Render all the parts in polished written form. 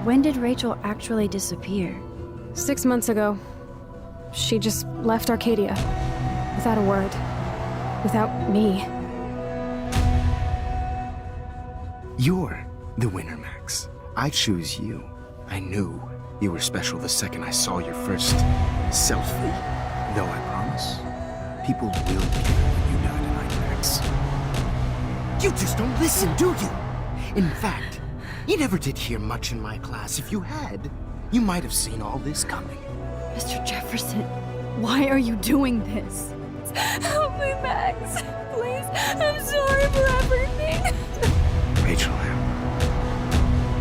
When did Rachel actually disappear? 6 months ago. She just left Arcadia. Without a word. Without me. You're the winner, Max. I choose you. I knew you were special the second I saw your first selfie. Though I promise, people will care when you die tonight, Max. You just don't listen, do you? In fact, you never did hear much in my class. If you had, you might have seen all this coming. Mr. Jefferson, why are you doing this? Help me, Max. Please. I'm sorry for everything.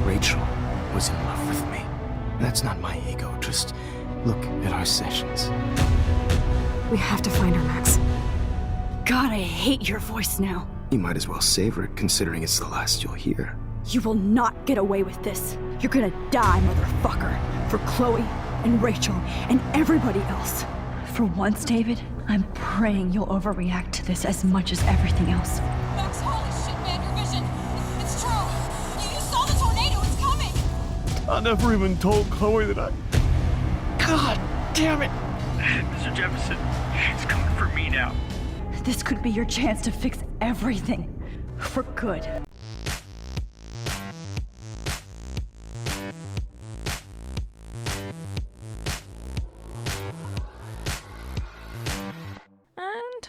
Rachel was in love with me. That's not my ego. Just look at our sessions. We have to find her, Max. God, I hate your voice now. You might as well savor it, considering it's the last you'll hear. You will not get away with this. You're gonna die, motherfucker. For Chloe and Rachel and everybody else. For once, David, I'm praying you'll overreact to this as much as everything else. Max, holy shit, man, your vision. It's true. You saw the tornado. It's coming. I never even told Chloe that I... God damn it! Mr. Jefferson, it's coming for me now. This could be your chance to fix everything. For good.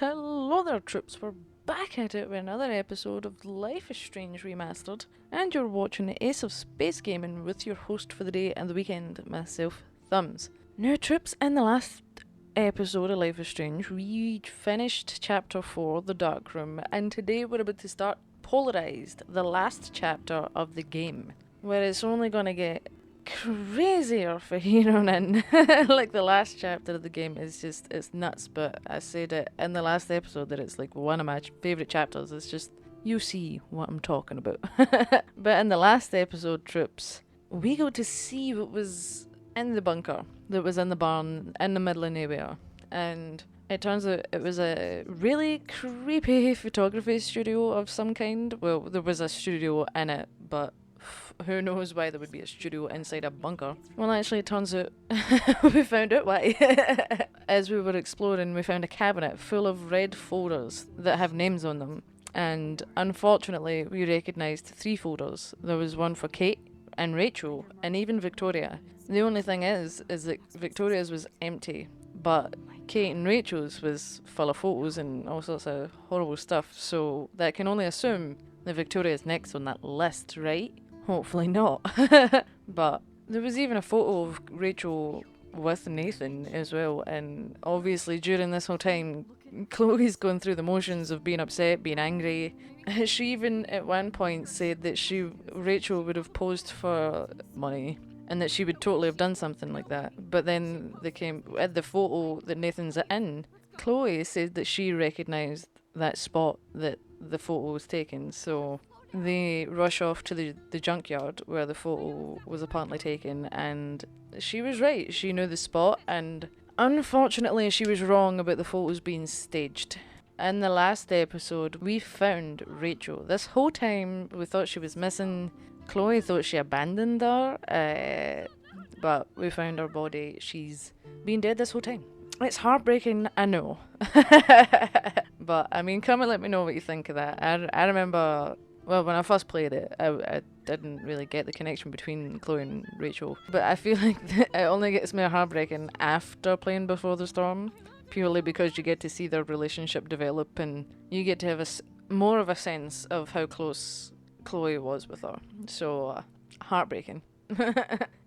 Hello there, troops. We're back at it with another episode of Life is Strange Remastered, and you're watching the Ace of Space Gaming with your host for the day and the weekend, myself, Thumbs. Now, troops, in the last episode of Life is Strange, we finished Chapter 4, The Dark Room, and today we're about to start Polarized, the last chapter of the game, where it's only gonna get crazier for here on in. Like, the last chapter of the game is just, it's nuts, but I said it in the last episode that it's like one of my favourite chapters. It's just, you see what I'm talking about. But in the last episode, troops, we got to see what was in the bunker that was in the barn in the middle of nowhere, and it turns out it was a really creepy photography studio of some kind. Well, there was a studio in it, but who knows why there would be a studio inside a bunker. Well, actually, it turns out we found out why. As we were exploring, we found a cabinet full of red folders that have names on them, and unfortunately we recognised 3 folders. There was one for Kate and Rachel and even Victoria. The only thing is that Victoria's was empty, but Kate and Rachel's was full of photos and all sorts of horrible stuff, so that can only assume that Victoria's next on that list, right? Hopefully not. But there was even a photo of Rachel with Nathan as well, and obviously during this whole time Chloe's going through the motions of being upset, being angry. She even at one point said that Rachel would have posed for money and that she would totally have done something like that. But then they came at the photo that Nathan's in. Chloe said that she recognised that spot that the photo was taken, so they rush off to the junkyard where the photo was apparently taken, and she was right. She knew the spot, and unfortunately she was wrong about the photos being staged. In the last episode, we found Rachel. This whole time we thought she was missing. Chloe thought she abandoned her, but we found her body. She's been dead this whole time. It's heartbreaking, I know. But, I mean, come and let me know what you think of that. I remember, well, when I first played it, I didn't really get the connection between Chloe and Rachel. But I feel like it only gets more heartbreaking after playing Before the Storm, purely because you get to see their relationship develop and you get to have more of a sense of how close Chloe was with her. So, heartbreaking.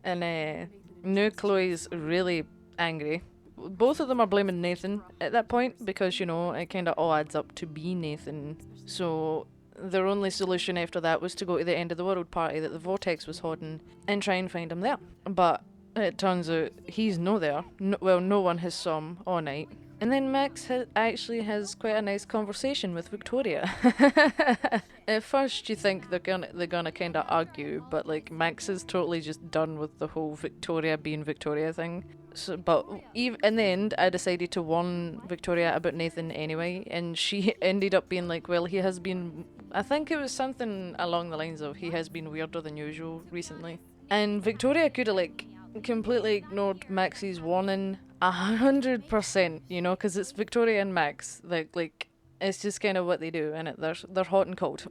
And now Chloe's really angry. Both of them are blaming Nathan at that point because, you know, it kind of all adds up to be Nathan. So their only solution after that was to go to the end of the world party that the Vortex was holding and try and find him there. But it turns out he's no there. No one has saw him all night. And then Max actually has quite a nice conversation with Victoria. At first you think they're gonna kind of argue, but like Max is totally just done with the whole Victoria being Victoria thing. So, but in the end, I decided to warn Victoria about Nathan anyway, and she ended up being like, well, he has been, I think it was something along the lines of, he has been weirder than usual recently. And Victoria could have, like, completely ignored Max's warning 100%, you know, because it's Victoria and Max. Like, it's just kind of what they do, and they're hot and cold.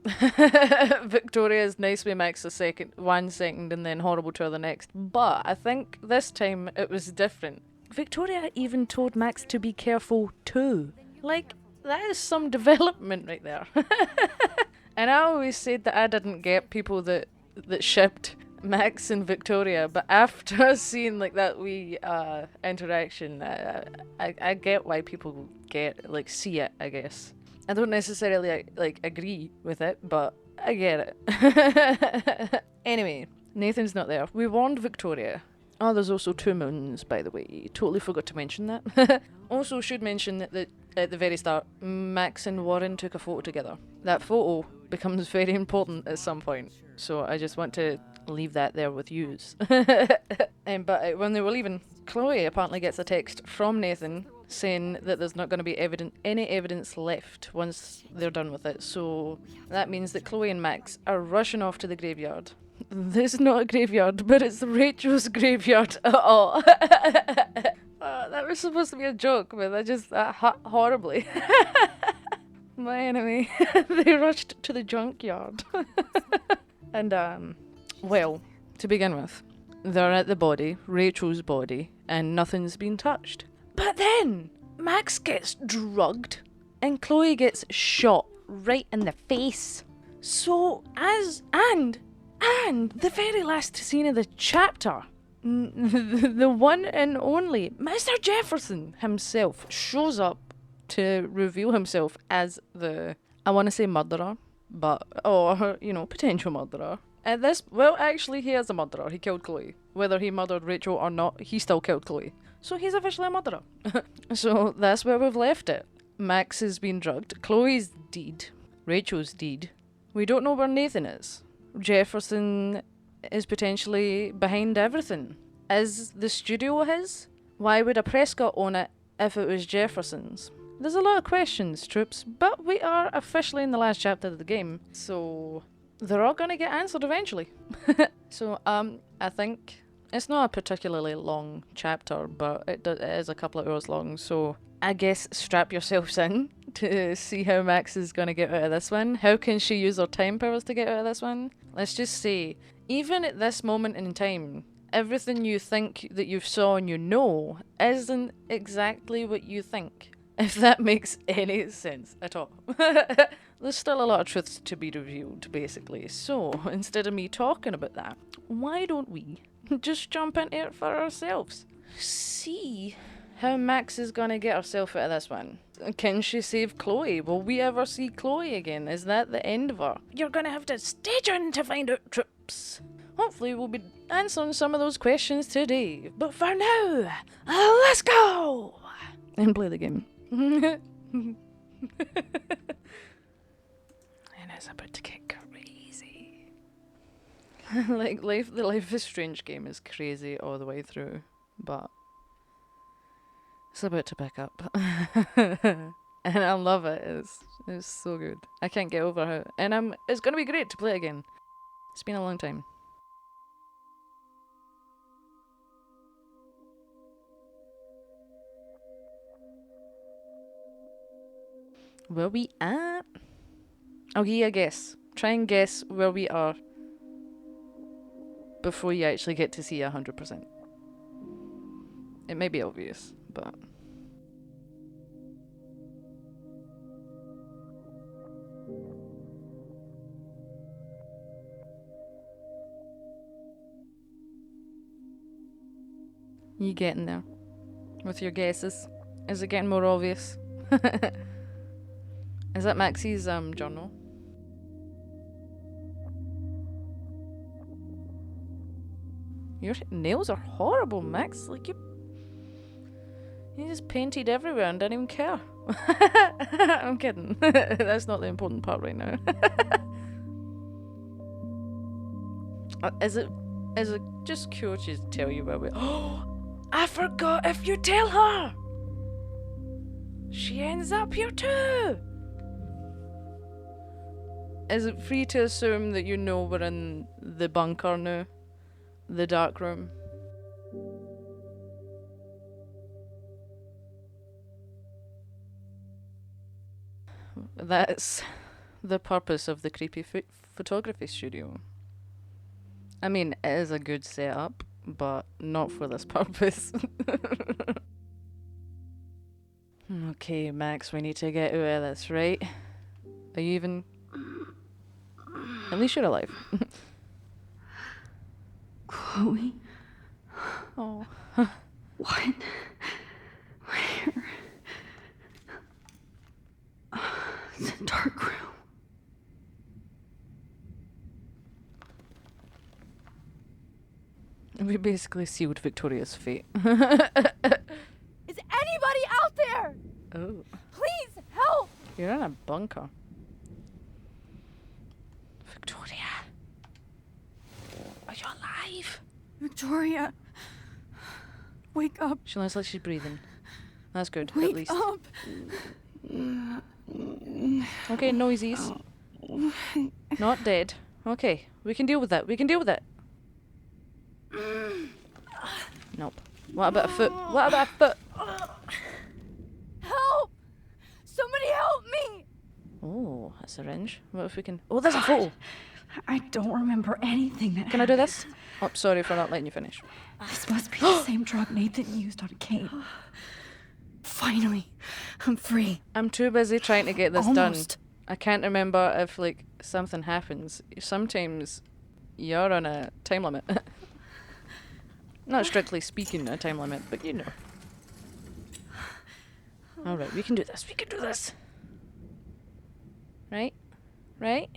Victoria's nice with Max 1 second and then horrible to her the next. But I think this time it was different. Victoria even told Max to be careful too. Like, that is some development right there. And I always said that I didn't get people that shipped Max and Victoria, but after seeing like that wee interaction, I get why people see it, I guess. I don't necessarily like agree with it, but I get it. Anyway, Nathan's not there. We warned Victoria. Oh, there's also 2 moons, by the way. Totally forgot to mention that. Also should mention that at the very start, Max and Warren took a photo together. That photo becomes very important at some point, so I just want to leave that there with yous. But when they were leaving, Chloe apparently gets a text from Nathan saying that there's not going to be any evidence left once they're done with it. So that means that Chloe and Max are rushing off to the graveyard. This is not a graveyard, but it's Rachel's graveyard at all. That was supposed to be a joke, but I just horribly. But anyway, they rushed to the junkyard. And well, to begin with, they're at the body, Rachel's body, and nothing's been touched. But then Max gets drugged and Chloe gets shot right in the face. So and the very last scene of the chapter, the one and only Mr. Jefferson himself shows up to reveal himself as the, I want to say murderer, but, potential murderer. Actually, he is a murderer. He killed Chloe. Whether he murdered Rachel or not, he still killed Chloe. So he's officially a murderer. So that's where we've left it. Max has been drugged. Chloe's dead. Rachel's dead. We don't know where Nathan is. Jefferson is potentially behind everything. Is the studio his? Why would a Prescott own it if it was Jefferson's? There's a lot of questions, troops, but we are officially in the last chapter of the game, so they're all going to get answered eventually. So, I think it's not a particularly long chapter, but it is a couple of hours long, so I guess strap yourselves in to see how Max is going to get out of this one. How can she use her time powers to get out of this one? Let's just say, even at this moment in time, everything you think that you saw and you know isn't exactly what you think. If that makes any sense at all. There's still a lot of truths to be revealed, basically. So, instead of me talking about that, why don't we just jump into it for ourselves? See how Max is gonna get herself out of this one. Can she save Chloe? Will we ever see Chloe again? Is that the end of her? You're gonna have to stay tuned to find out, troops. Hopefully we'll be answering some of those questions today. But for now, let's go! And play the game. And it's about to get crazy. The Life is Strange game is crazy all the way through, but it's about to pick up. And I love it. It's so good. I can't get over how, and it's gonna be great to play again. It's been a long time. Where we at? Okay, I guess. Try and guess where we are before you actually get to see 100%. It may be obvious, but... You getting there? With your guesses? Is it getting more obvious? Is that Maxie's journal? Your nails are horrible, Max. Like you just painted everywhere and didn't even care. I'm kidding. That's not the important part right now. Is it just curious to tell you about it? Oh, I forgot. If you tell her, she ends up here too. Is it free to assume that you know we're in the bunker now? the dark room. That's the purpose of the creepy photography studio. I mean, it is a good setup, but not for this purpose. Okay, Max, we need to get out of this, right? Are you even... At least you're alive. Chloe? Oh. What? Where? It's a dark room. We basically sealed Victoria's fate. Is anybody out there? Oh. Please help! You're in a bunker. Victoria. Are you alive? Victoria. Wake up. She looks like she's breathing. That's good, at Wake least. up. Okay, noisies. Not dead. Okay, we can deal with that. We can deal with it. Nope. What about a foot? What about a foot? Help! Somebody help me! Oh, a syringe. What if we can... Oh, there's a photo! I don't remember anything that Can I do this? Oh, sorry for not letting you finish. This must be the same drug Nathan used on Kate. Finally, I'm free. I'm too busy trying to get this Almost. done. I can't remember if, like, something happens. Sometimes you're on a time limit. Not strictly speaking a time limit, but you know. Alright, we can do this. We can do this. Right? Right?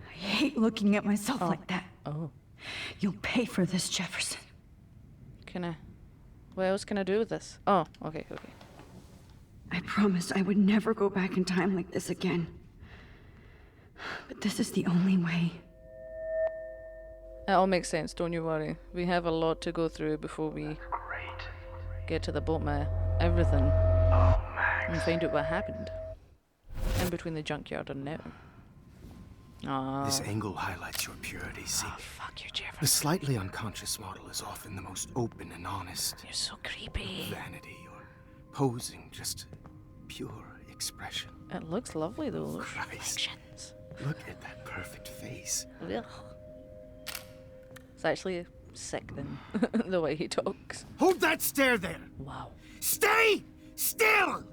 I hate looking at myself like that. Oh. You'll pay for this, Jefferson. Can I... What else can I do with this? Oh, okay, okay. I promised I would never go back in time like this again. But this is the only way. It all makes sense, don't you worry. We have a lot to go through before we get to the bottom of everything. And find out what happened. In between the junkyard and now. Oh. This angle highlights your purity, see? Oh, fuck you, The Jefferson. slightly unconscious model is often the most open and honest. You're so creepy. Vanity or posing, just pure expression. It looks lovely though. Those Christ. reflections. Look at that perfect face. Ugh. It's actually sick then, the way he talks. Hold that stare there! Wow. Stay still!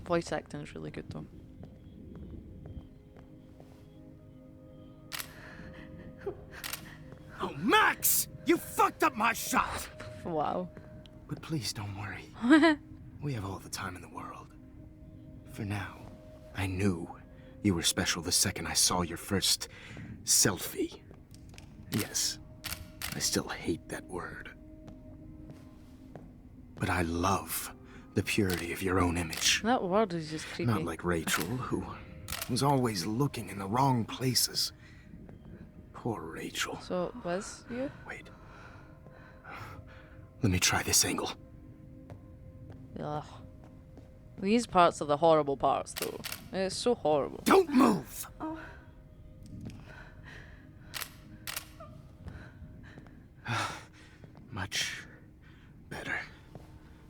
Voice acting is really good though. Oh, Max! You fucked up my shot! Wow. But please don't worry. We have all the time in the world. For now, I knew you were special the second I saw your first selfie. Yes, I still hate that word. But I love the purity of your own image. That word is just creepy. Not like Rachel, who was always looking in the wrong places. Poor Rachel. So, was you? Wait. Let me try this angle. Ugh. These parts are the horrible parts though. It's so horrible. Don't move! Much better.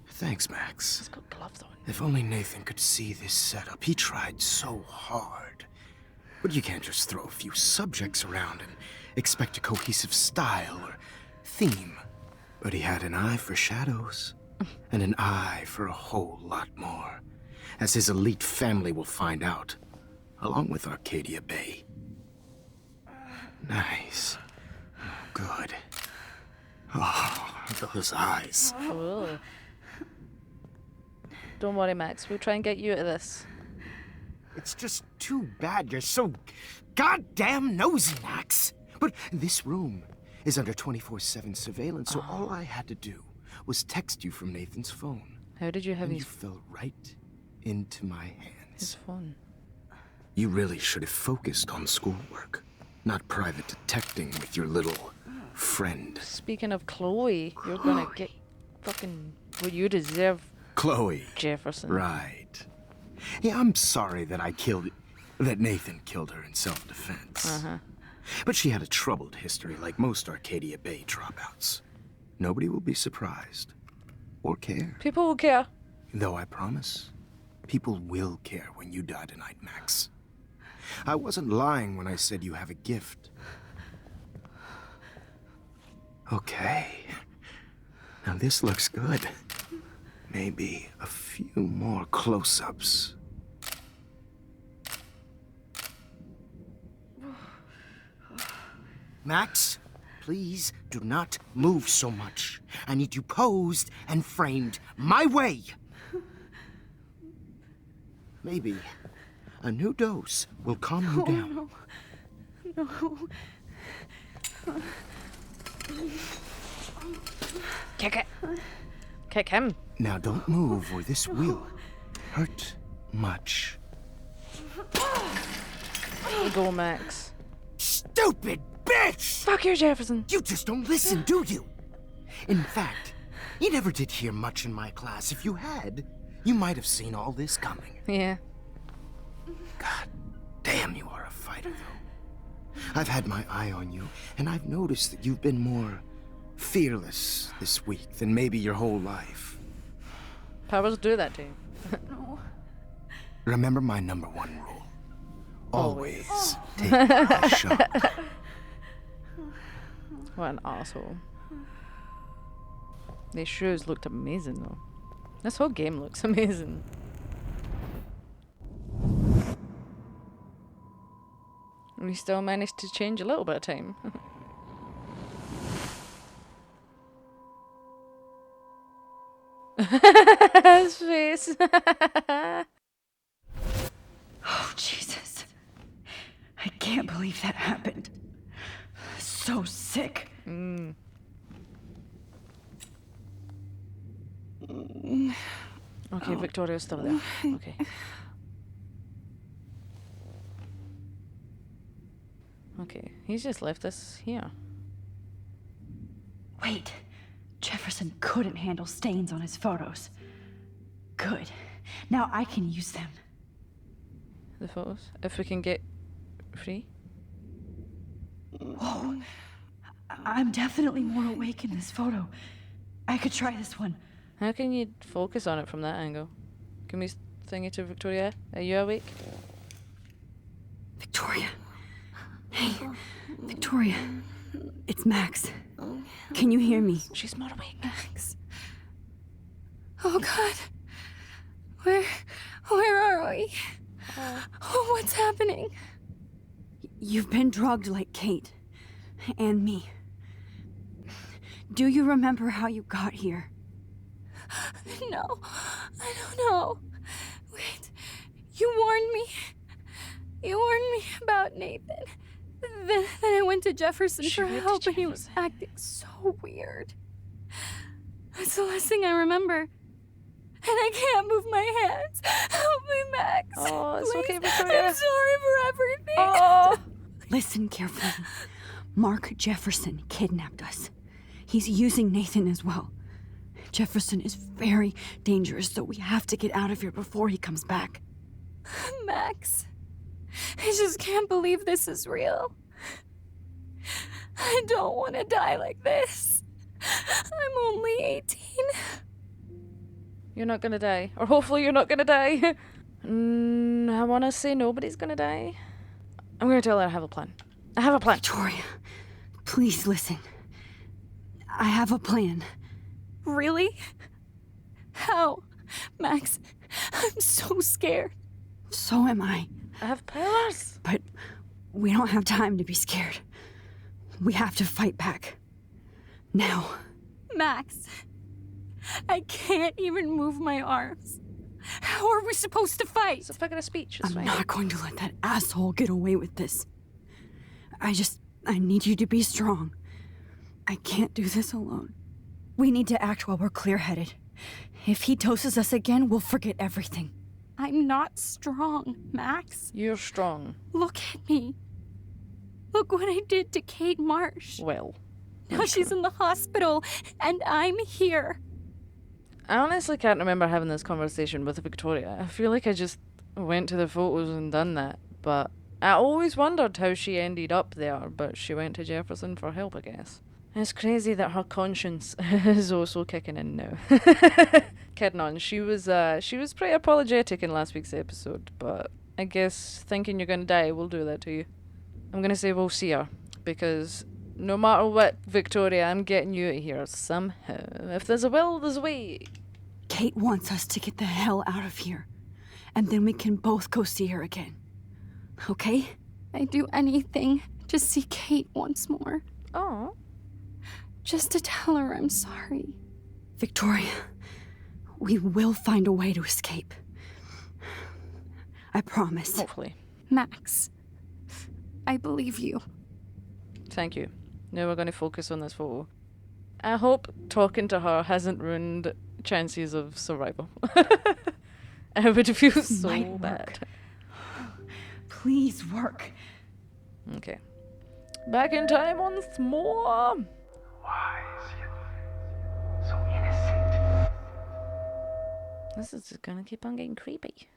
Thanks, Max. It's got gloves on. If only Nathan could see this setup. He tried so hard. But you can't just throw a few subjects around and expect a cohesive style or theme. But he had an eye for shadows, and an eye for a whole lot more, as his elite family will find out, along with Arcadia Bay. Nice. Good. Oh, those eyes. Ugh. Don't worry, Max. We'll try and get you out of this. It's just too bad you're so goddamn nosy, Max. But this room is under 24/7 surveillance, so all I had to do was text you from Nathan's phone. How did you have And you his fell right into my hands. phone? You really should have focused on schoolwork, not private detecting with your little friend. Speaking of Chloe, you're gonna get fucking what you deserve, Chloe. Jefferson. Right. Yeah, I'm sorry that I killed... that Nathan killed her in self-defense. Uh-huh. But she had a troubled history like most Arcadia Bay dropouts. Nobody will be surprised. Or care. People will care. Though I promise, people will care when you die tonight, Max. I wasn't lying when I said you have a gift. Okay. Now this looks good. Maybe a few more close-ups. Max, please do not move so much. I need you posed and framed my way. Maybe a new dose will calm you down. No. Kick it. Kick him. Now don't move or this will hurt much. There you go, Max. Stupid bitch! Fuck you, Jefferson. You just don't listen, do you? In fact, you never did hear much in my class. If you had, you might have seen all this coming. Yeah. God damn, you are a fighter, though. I've had my eye on you, and I've noticed that you've been more fearless this week than maybe your whole life. Powers do that to you. No. Remember my number one rule. Always take a shot. What an asshole. These shoes looked amazing, though. This whole game looks amazing. We still managed to change a little bit of time. His face. Oh, Jesus. I can't believe that happened. So sick. Okay, Victoria's still there. Okay. Okay, he's just left us here. Wait. Jefferson couldn't handle stains on his photos. Good. Now I can use them. The photos? If we can get free? Whoa. I'm definitely more awake in this photo. I could try this one. How can you focus on it from that angle? Can we thing it to Victoria? Are you awake? Victoria. Hey, Victoria. It's Max. Can you hear me? She's not awake. Max. Oh, God. Where are we? Oh, what's happening? You've been drugged like Kate. And me. Do you remember how you got here? No, I don't know. Wait, you warned me. You warned me about Nathan. Then I went to Jefferson for help and he was acting so weird. That's the last thing I remember. And I can't move my hands. Help me, Max. Oh, it's Please. okay, Victoria. I'm sorry for everything. Oh. Listen carefully. Mark Jefferson kidnapped us. He's using Nathan as well. Jefferson is very dangerous, so we have to get out of here before he comes back. Max, I just can't believe this is real. I don't want to die like this. I'm only 18. You're not gonna die. Or hopefully you're not gonna die. I wanna say nobody's gonna die. I'm gonna tell her I have a plan. I have a plan. Victoria, please listen. I have a plan. Really? How? Max, I'm so scared. So am I. I have powers. But we don't have time to be scared. We have to fight back. Now. Max, I can't even move my arms. How are we supposed to fight? It's a figure of speech. It's I'm fine. not going to let that asshole get away with this. I need you to be strong. I can't do this alone. We need to act while we're clear-headed. If he doses us again, we'll forget everything. I'm not strong, Max. You're strong. Look at me. Look what I did to Kate Marsh. Well. Now she's in the hospital, and I'm here. I honestly can't remember having this conversation with Victoria. I feel like I just went to the photos and done that. But I always wondered how she ended up there, but she went to Jefferson for help, I guess. It's crazy that her conscience is also kicking in now. Kidding on. She was pretty apologetic in last week's episode, but I guess thinking you're gonna die will do that to you. I'm gonna say we'll see her, because no matter what, Victoria, I'm getting you out of here somehow. If there's a will, there's a way. Kate wants us to get the hell out of here. And then we can both go see her again. Okay? I'd do anything to see Kate once more. Oh. Just to tell her I'm sorry. Victoria, we will find a way to escape. I promise. Hopefully. Max, I believe you. Thank you. Now we're going to focus on this photo. I hope talking to her hasn't ruined chances of survival. I would feel so Might bad. Please work. Okay. Back in time once more. Wise yet so innocent. This is just gonna keep on getting creepy.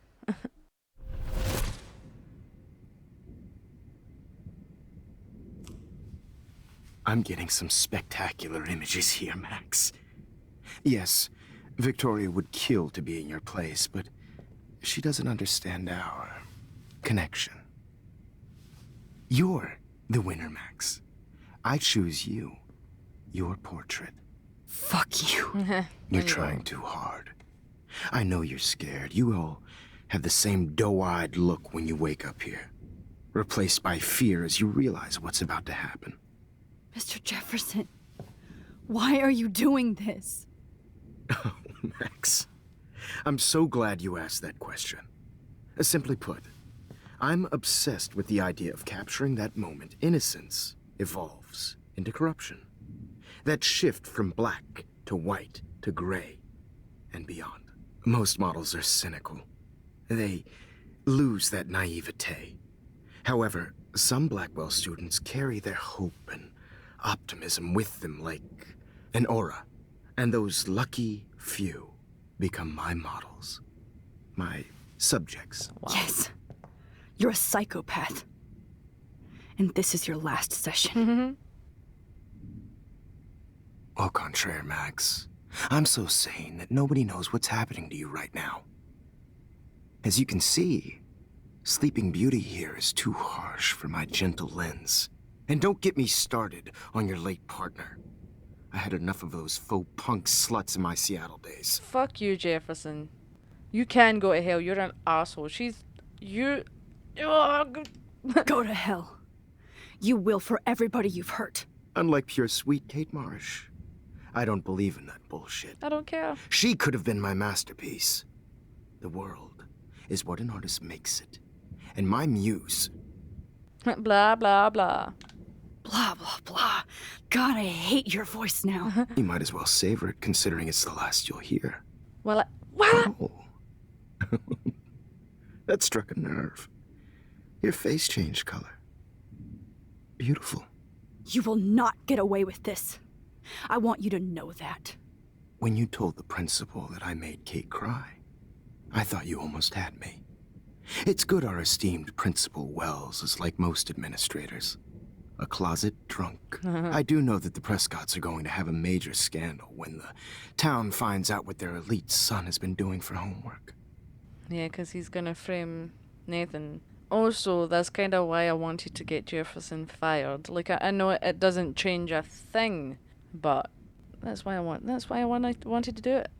I'm getting some spectacular images here, Max. Yes, Victoria would kill to be in your place, but she doesn't understand our connection. You're the winner, Max. I choose you. Your portrait. Fuck you. You're trying too hard. I know you're scared. You all have the same doe-eyed look when you wake up here, replaced by fear as you realize what's about to happen. Mr. Jefferson, why are you doing this? Oh, Max. I'm so glad you asked that question. Simply put, I'm obsessed with the idea of capturing that moment innocence evolves into corruption. That shift from black to white to gray and beyond. Most models are cynical. They lose that naivete. However, some Blackwell students carry their hope and optimism with them like an aura. And those lucky few become my models. My subjects. Wow. Yes. You're a psychopath. And this is your last session. Au contraire, Max. I'm so sane that nobody knows what's happening to you right now. As you can see, Sleeping Beauty here is too harsh for my gentle lens. And don't get me started on your late partner. I had enough of those faux punk sluts in my Seattle days. Fuck you, Jefferson. You can go to hell. You're an asshole. You. Go to hell. You will for everybody you've hurt. Unlike pure sweet Kate Marsh, I don't believe in that bullshit. I don't care. She could have been my masterpiece. The world is what an artist makes it. And my muse... Blah, blah, blah. Blah, blah, blah. God, I hate your voice now. You might as well savor it, considering it's the last you'll hear. Well, what? Oh. That struck a nerve. Your face changed color. Beautiful. You will not get away with this. I want you to know that. When you told the principal that I made Kate cry, I thought you almost had me. It's good our esteemed Principal Wells is like most administrators. A closet drunk. I do know that the Prescotts are going to have a major scandal when the town finds out what their elite son has been doing for homework. Yeah, because he's gonna frame Nathan. Also, that's kind of why I wanted to get Jefferson fired. Like, I know it doesn't change a thing, but that's why I wanted to do it.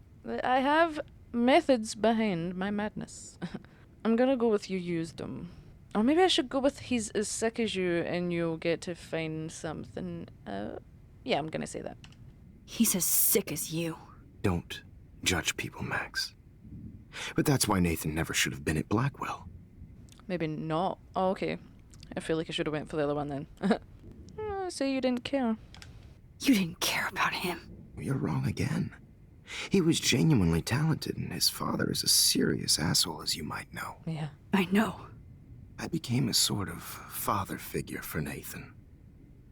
I have methods behind my madness. I'm gonna go with you used them. Or maybe I should go with he's as sick as you and you'll get to find something. Yeah, I'm gonna say that. He's as sick as you. Don't judge people, Max. But that's why Nathan never should have been at Blackwell. Maybe not. Oh, okay. I feel like I should have went for the other one then. Say you didn't care. You didn't care about him. You're wrong again. He was genuinely talented, and his father is a serious asshole, as you might know. Yeah. I know. I became a sort of father figure for Nathan.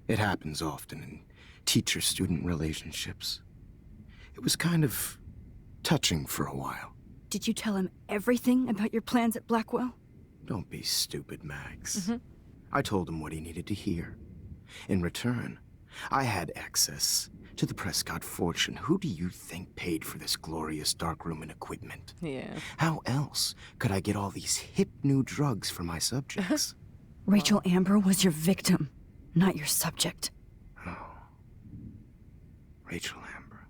It happens often in teacher-student relationships. It was kind of touching for a while. Did you tell him everything about your plans at Blackwell? Don't be stupid, Max. I told him what he needed to hear. In return, I had access to the Prescott fortune. Who do you think paid for this glorious darkroom and equipment? Yeah. How else could I get all these hip new drugs for my subjects? Rachel Amber was your victim, not your subject. Rachel Amber.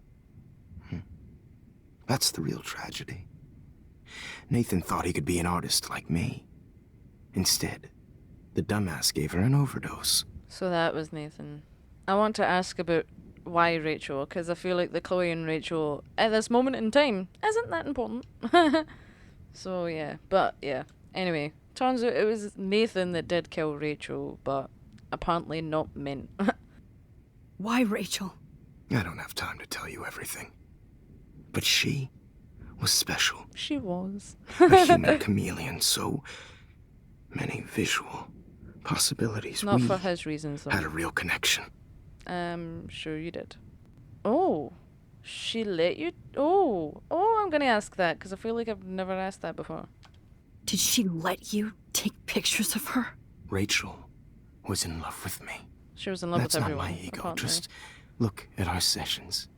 That's the real tragedy. Nathan thought he could be an artist like me. Instead, the dumbass gave her an overdose. So that was Nathan. I want to ask about why Rachel, because I feel like the Chloe and Rachel at this moment in time isn't that important. So yeah, but yeah. Anyway, turns out it was Nathan that did kill Rachel, but apparently not meant. Why Rachel? I don't have time to tell you everything. But she was special. She was. A human chameleon, so many visual possibilities. Not We for his reasons though. had a real connection. Sure you did. Oh, she let you? Oh, I'm gonna ask that because I feel like I've never asked that before. Did she let you take pictures of her? Rachel was in love with me. She was in love That's with not everyone. my ego. apparently. Just look at our sessions.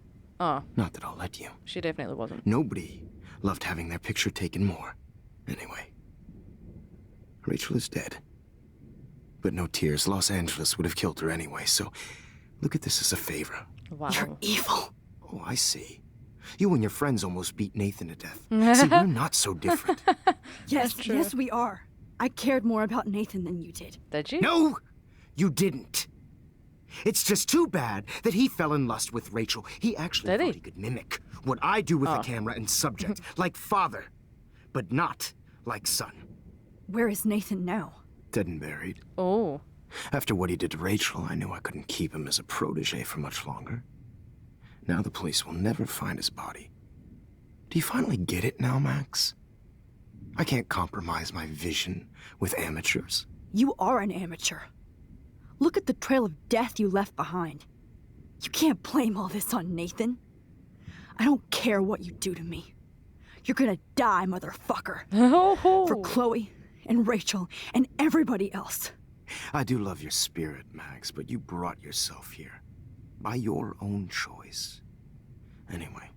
Oh, Not that I'll let you. she definitely wasn't. Nobody loved having their picture taken more. Anyway, Rachel is dead. But no tears. Los Angeles would have killed her anyway, so look at this as a favor. Wow. You're evil. Oh, I see. You and your friends almost beat Nathan to death. See, we're not so different. Yes, true. yes, we are. I cared more about Nathan than you did. Did you? No, you didn't. It's just too bad that he fell in lust with Rachel. He actually Did thought he? he could mimic what I do with Oh. the camera and subject, like father, but not like son. Where is Nathan now? Dead and buried. Oh. After what he did to Rachel, I knew I couldn't keep him as a protege for much longer. Now the police will never find his body. Do you finally get it now, Max? I can't compromise my vision with amateurs. You are an amateur. Look at the trail of death you left behind. You can't blame all this on Nathan. I don't care what you do to me. You're gonna die, motherfucker. For Chloe and Rachel and everybody else. I do love your spirit, Max, but you brought yourself here. By your own choice. Anyway,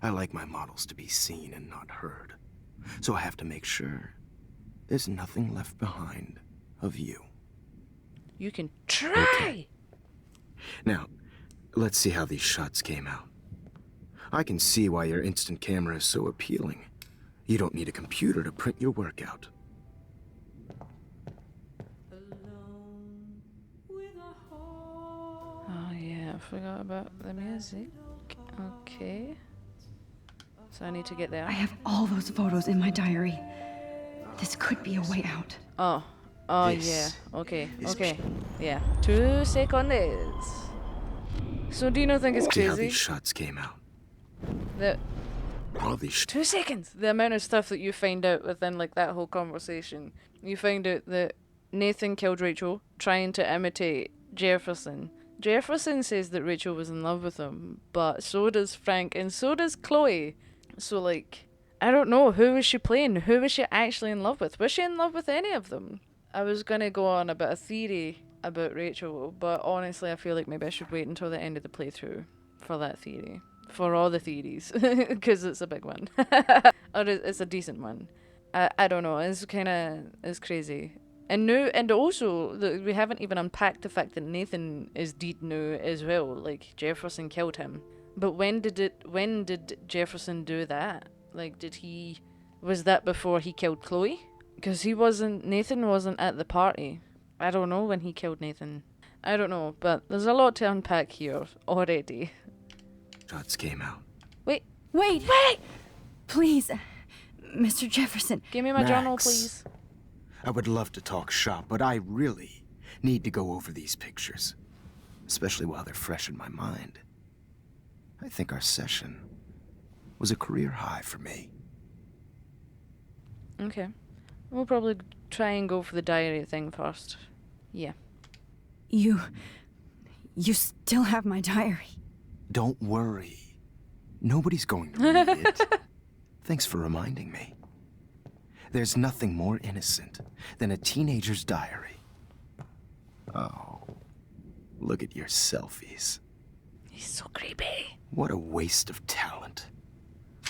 I like my models to be seen and not heard. So I have to make sure there's nothing left behind of you. You can try. Now, let's see how these shots came out. I can see why your instant camera is so appealing. You don't need a computer to print your work out. Oh yeah, I forgot about the music. Okay. So I need to get there. I have all those photos in my diary. This could be a way out. Oh This yeah. Okay. is Okay. Yeah. 2 seconds. So do you not think it's See how crazy these shots came out. that All these 2 seconds? The amount of stuff that you find out within like that whole conversation. You find out that Nathan killed Rachel trying to imitate Jefferson. Jefferson says that Rachel was in love with him, but so does Frank and so does Chloe. So like, I don't know, who was she playing? Who was she actually in love with? Was she in love with any of them? I was gonna go on about a theory about Rachel, but honestly I feel like maybe I should wait until the end of the playthrough for that theory. For all the theories, because it's a big one. Or it's a decent one. I don't know, it's crazy. And now, and also, we haven't even unpacked the fact that Nathan is dead now as well. Like, Jefferson killed him. But when did Jefferson do that? Like, was that before he killed Chloe? Because Nathan wasn't at the party. I don't know when he killed Nathan. I don't know, but there's a lot to unpack here already. shots came out. Wait! Please, Mr. Jefferson. Give me my journal, Max. please. I would love to talk shop, but I really need to go over these pictures. Especially while they're fresh in my mind. I think our session was a career high for me. Okay. We'll probably try and go for the diary thing first. Yeah. You still have my diary. Don't worry. Nobody's going to read it. Thanks for reminding me. There's nothing more innocent than a teenager's diary. Oh, look at your selfies. He's so creepy. What a waste of talent.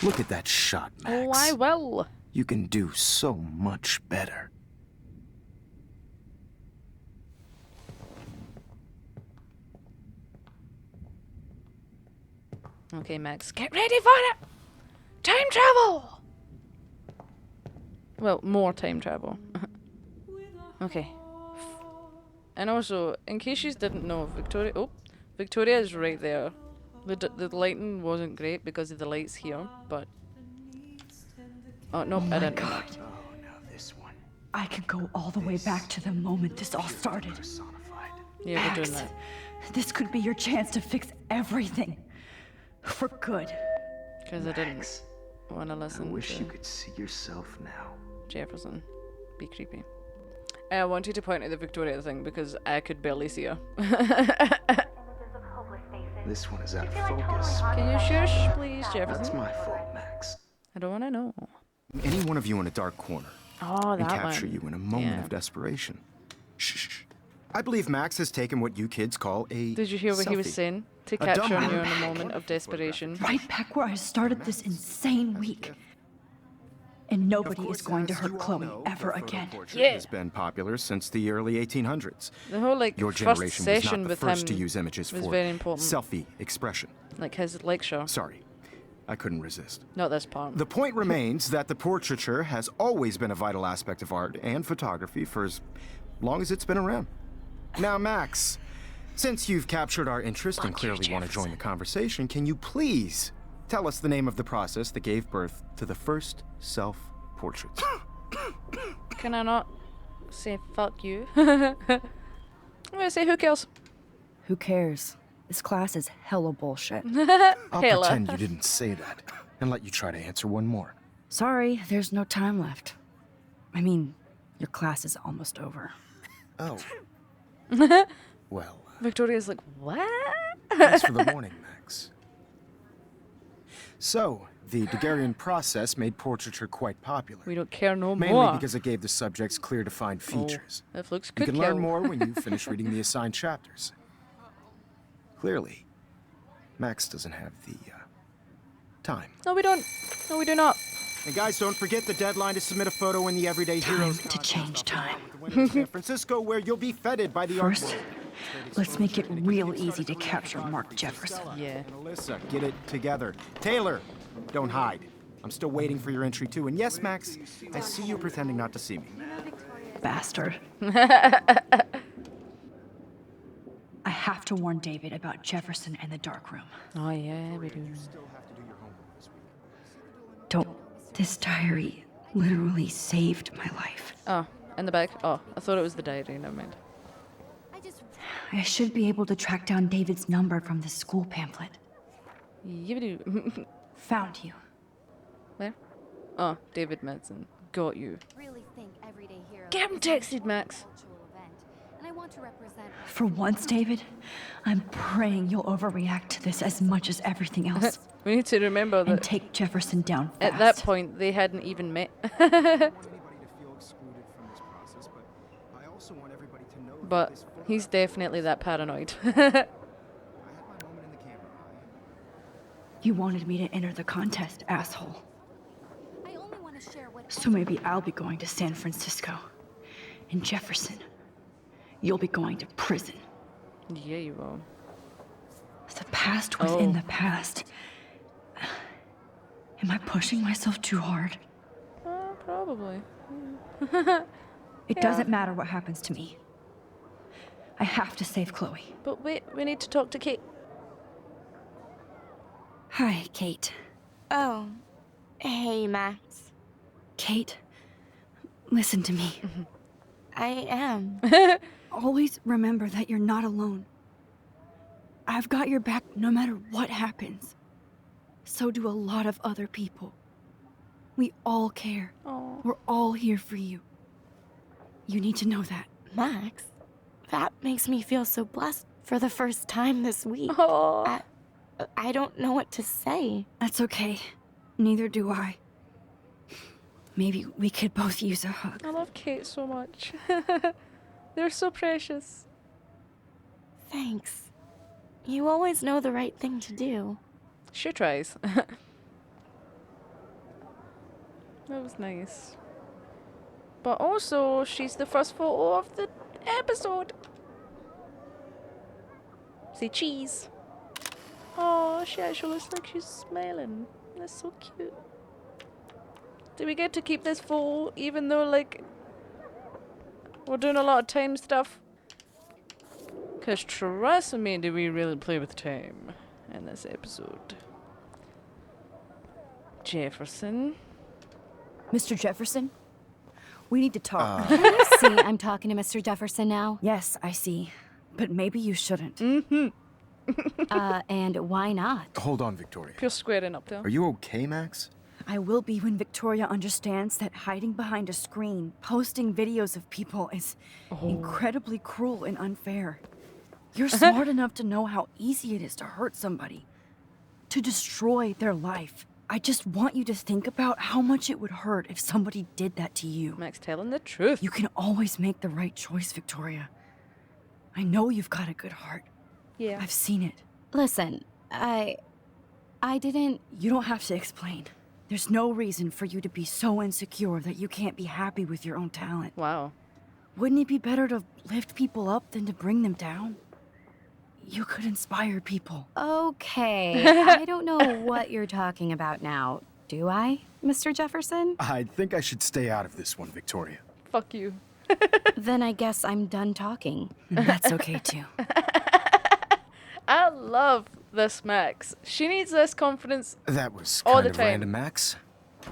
Look at that shot, Max. Oh, I will. You can do so much better. Okay, Max, get ready for it! Time travel! Well, more time travel. Okay. And also, in case you didn't know, Victoria... Oh, Victoria is right there. The lighting wasn't great because of the lights here, but... Oh, no, I didn't know that. Oh, now this one. I can go all the way back to the moment this all started. Personified. Yeah, we're doing Max, that. this could be your chance to fix everything. For good. Because I didn't want to I listen wish to you could see yourself now. Jefferson. Be creepy. I wanted to point out the Victoria thing because I could barely see her. This one is out of focus. Can you shush, please, That's Jefferson? my fault, Max. I don't want to know. Any one of you in a dark corner Oh, and that capture one. you in a moment Yeah. of desperation. Shh. I believe Max has taken what you kids call a Did you hear what he was selfie. saying? To A dumb capture you one. in a moment of desperation. Right back where I started this insane week. And nobody is going to hurt Chloe ever again. Yeah. Has been popular since the early 1800s. The whole like Your first generation was session not the with first him to use images was for very important. selfie expression. Like his lecture. Sorry, I couldn't resist. Not this part. The point remains that the portraiture has always been a vital aspect of art and photography for as long as it's been around. Now, Max, since you've captured our interest and clearly want to join the conversation, can you please tell us the name of the process that gave birth to the first self-portraits? Can I not say fuck you? I'm gonna say who cares? Who cares? This class is hella bullshit. I'll Hella. pretend you didn't say that and let you try to answer one more. Sorry, there's no time left. I mean, your class is almost over. Oh. Well, Victoria's like, what? thanks for the warning, Max. So, the Daguerrean process made portraiture quite popular. We don't care no Mainly more. because it gave the subjects clear defined features. That looks You good. can learn more when you finish reading the assigned chapters. Clearly, Max doesn't have the time. No, we don't. No, we do not. And guys, don't forget the deadline to submit a photo in the Everyday Heroes to change time. in San Francisco, where you'll be feted by the art First, world. let's make it real easy to capture Mark Jefferson. Yeah. And Alyssa, get it together. Taylor, don't hide. I'm still waiting for your entry too. And yes, Max, I see you pretending not to see me. Bastard. I have to warn David about Jefferson and the dark room. Oh yeah, we do. Don't. This diary literally saved my life. Oh, in the back. Oh, I thought it was the diary. Never mind. I should be able to track down David's number from the school pamphlet. Yeah, we do. Found you. Where? Oh, David Madsen. Got you. Really think Everyday Hero Get him texted, Max. cultural event, and I want to represent For once, David, I'm praying you'll overreact to this as much as everything else. We need to remember And that take Jefferson down fast. at that point they hadn't even met. I don't want anybody to feel excluded from this process, but I also want everybody to know that But this photo he's definitely that paranoid. I had my moment in the camera eye. You wanted me to enter the contest, asshole. I only want to share what So maybe I'll be going to San Francisco. And Jefferson, you'll be going to prison. Yeah, you will. The past within Oh. the past. Am I pushing myself too hard? Probably. It doesn't matter what happens to me. I have to save Chloe. But wait, we need to talk to Kate. Hi, Kate. Oh, hey, Max. Kate, listen to me. I am. Always remember that you're not alone. I've got your back no matter what happens. So do a lot of other people. We all care. Oh. We're all here for you. You need to know that. Max, that makes me feel so blessed for the first time this week. Oh. I don't know what to say. That's okay. Neither do I. Maybe we could both use a hug. I love Kate so much. They're so precious. Thanks. You always know the right thing to do. She tries. That was nice. But also, she's the first photo of the episode. Say cheese. Oh, she actually looks like she's smiling. That's so cute. Do we get to keep this photo even though, like, we're doing a lot of time stuff? Because trust me, do we really play with time in this episode. Jefferson. Mr. Jefferson? We need to talk. See, I'm talking to Mr. Jefferson now. Yes, I see. But maybe you shouldn't. And why not? Hold on, Victoria. Pure squaring up there. Are you okay, Max? I will be when Victoria understands that hiding behind a screen, posting videos of people is incredibly cruel and unfair. You're smart enough to know how easy it is to hurt somebody, to destroy their life. I just want you to think about how much it would hurt if somebody did that to you. Max telling the truth. You can always make the right choice, Victoria. I know you've got a good heart. Yeah. I've seen it. Listen, I didn't... You don't have to explain. There's no reason for you to be so insecure that you can't be happy with your own talent. Wow. Wouldn't it be better to lift people up than to bring them down? You could inspire people. Okay, I don't know what you're talking about now. Do I, Mr. Jefferson? I think I should stay out of this one, Victoria. Fuck you. Then I guess I'm done talking. That's okay too. I love this Max. She needs this confidence. That was All kind the of time. random, Max.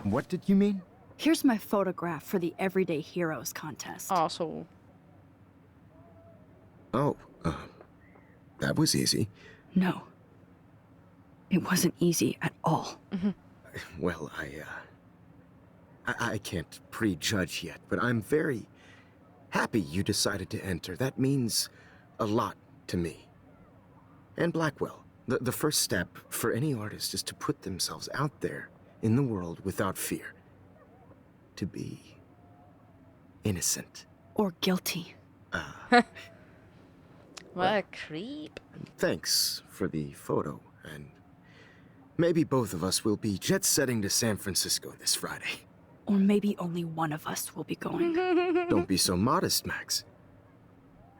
What did you mean? Here's my photograph for the Everyday Heroes contest. Asshole. Oh, that was easy. No. It wasn't easy at all. Well, I can't prejudge yet, but I'm very happy you decided to enter. That means a lot to me. And Blackwell. The first step for any artist is to put themselves out there in the world without fear. To be innocent. Or guilty. What a creep. Thanks for the photo, and maybe both of us will be jet-setting to San Francisco this Friday. Or maybe only one of us will be going. Don't be so modest, Max.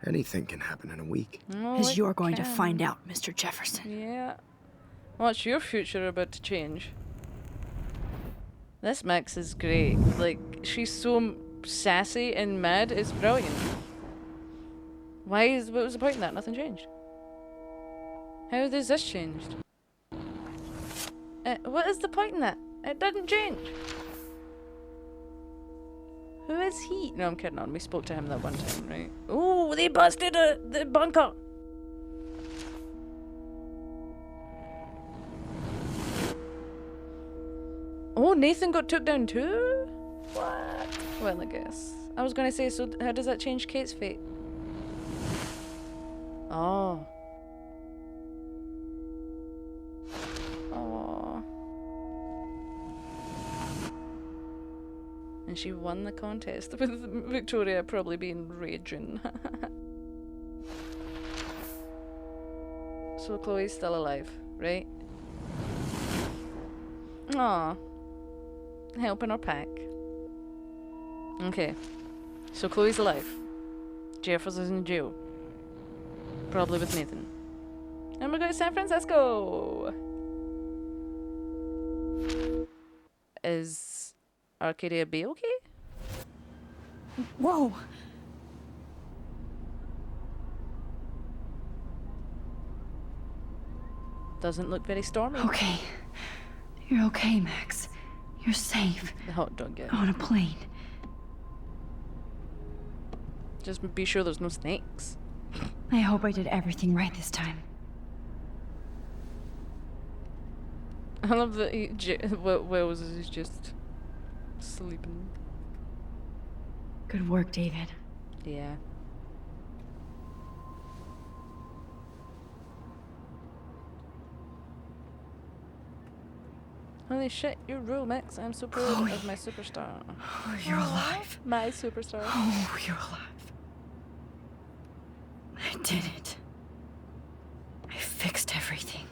Anything can happen in a week. Oh, As it you're going to can. find out, Mr. Jefferson. Yeah. What's your future about to change? This Max is great. Like, she's so sassy and mad, it's brilliant. What was the point in that? Nothing changed. How has this changed? What is the point in that? It didn't change. Who is he? No, I'm kidding on. We spoke to him that one time, right? Ooh, they busted the bunker! Oh, Nathan got took down too? What? Well, I guess. I was gonna say, so how does that change Kate's fate? Oh. Oh. And she won the contest with Victoria probably being raging. So Chloe's still alive, right? Aw. Helping her pack. Okay. So Chloe's alive. Jefferson's in jail. Probably with Nathan. And we're going to San Francisco! Is Arcadia Bay okay? Whoa! Doesn't look very stormy. Okay. You're okay, Max. You're safe. The hot dog guy. On a plane. Just be sure there's no snakes. I hope I did everything right this time. I love that Wells is just sleeping. Good work, David. Yeah. Holy shit, you're real, Max. I'm so proud of my superstar. Oh, you're alive. My superstar. Oh, you're alive. I did it. I fixed everything.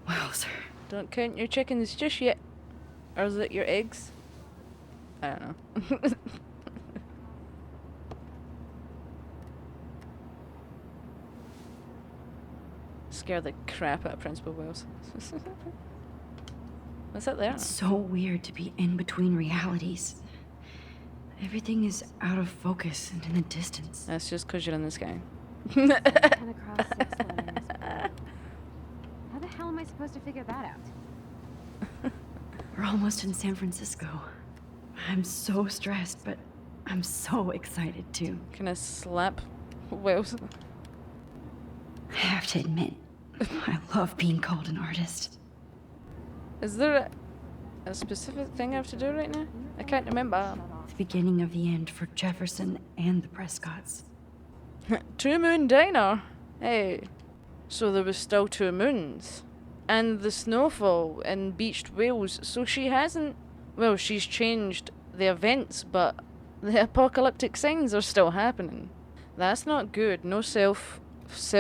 Wowzer. Don't count your chickens just yet. Or is it your eggs? I don't know. Scare the crap out of Principal Wells. What's that there? It's so weird to be in between realities. Everything is out of focus and in the distance. That's just because you're in the sky. Come across 6 letters. How the hell am I supposed to figure that out? We're almost in San Francisco. I'm so stressed, but I'm so excited too. Can I slap Wells? I have to admit, I love being called an artist. Is there a specific thing I have to do right now? I can't remember. The beginning of the end for Jefferson and the Prescotts. 2 Moon Diner. Hey, so there was still 2 moons. And the snowfall in beached Wales, so she hasn't... Well, she's changed the events, but the apocalyptic signs are still happening. That's not good. No cell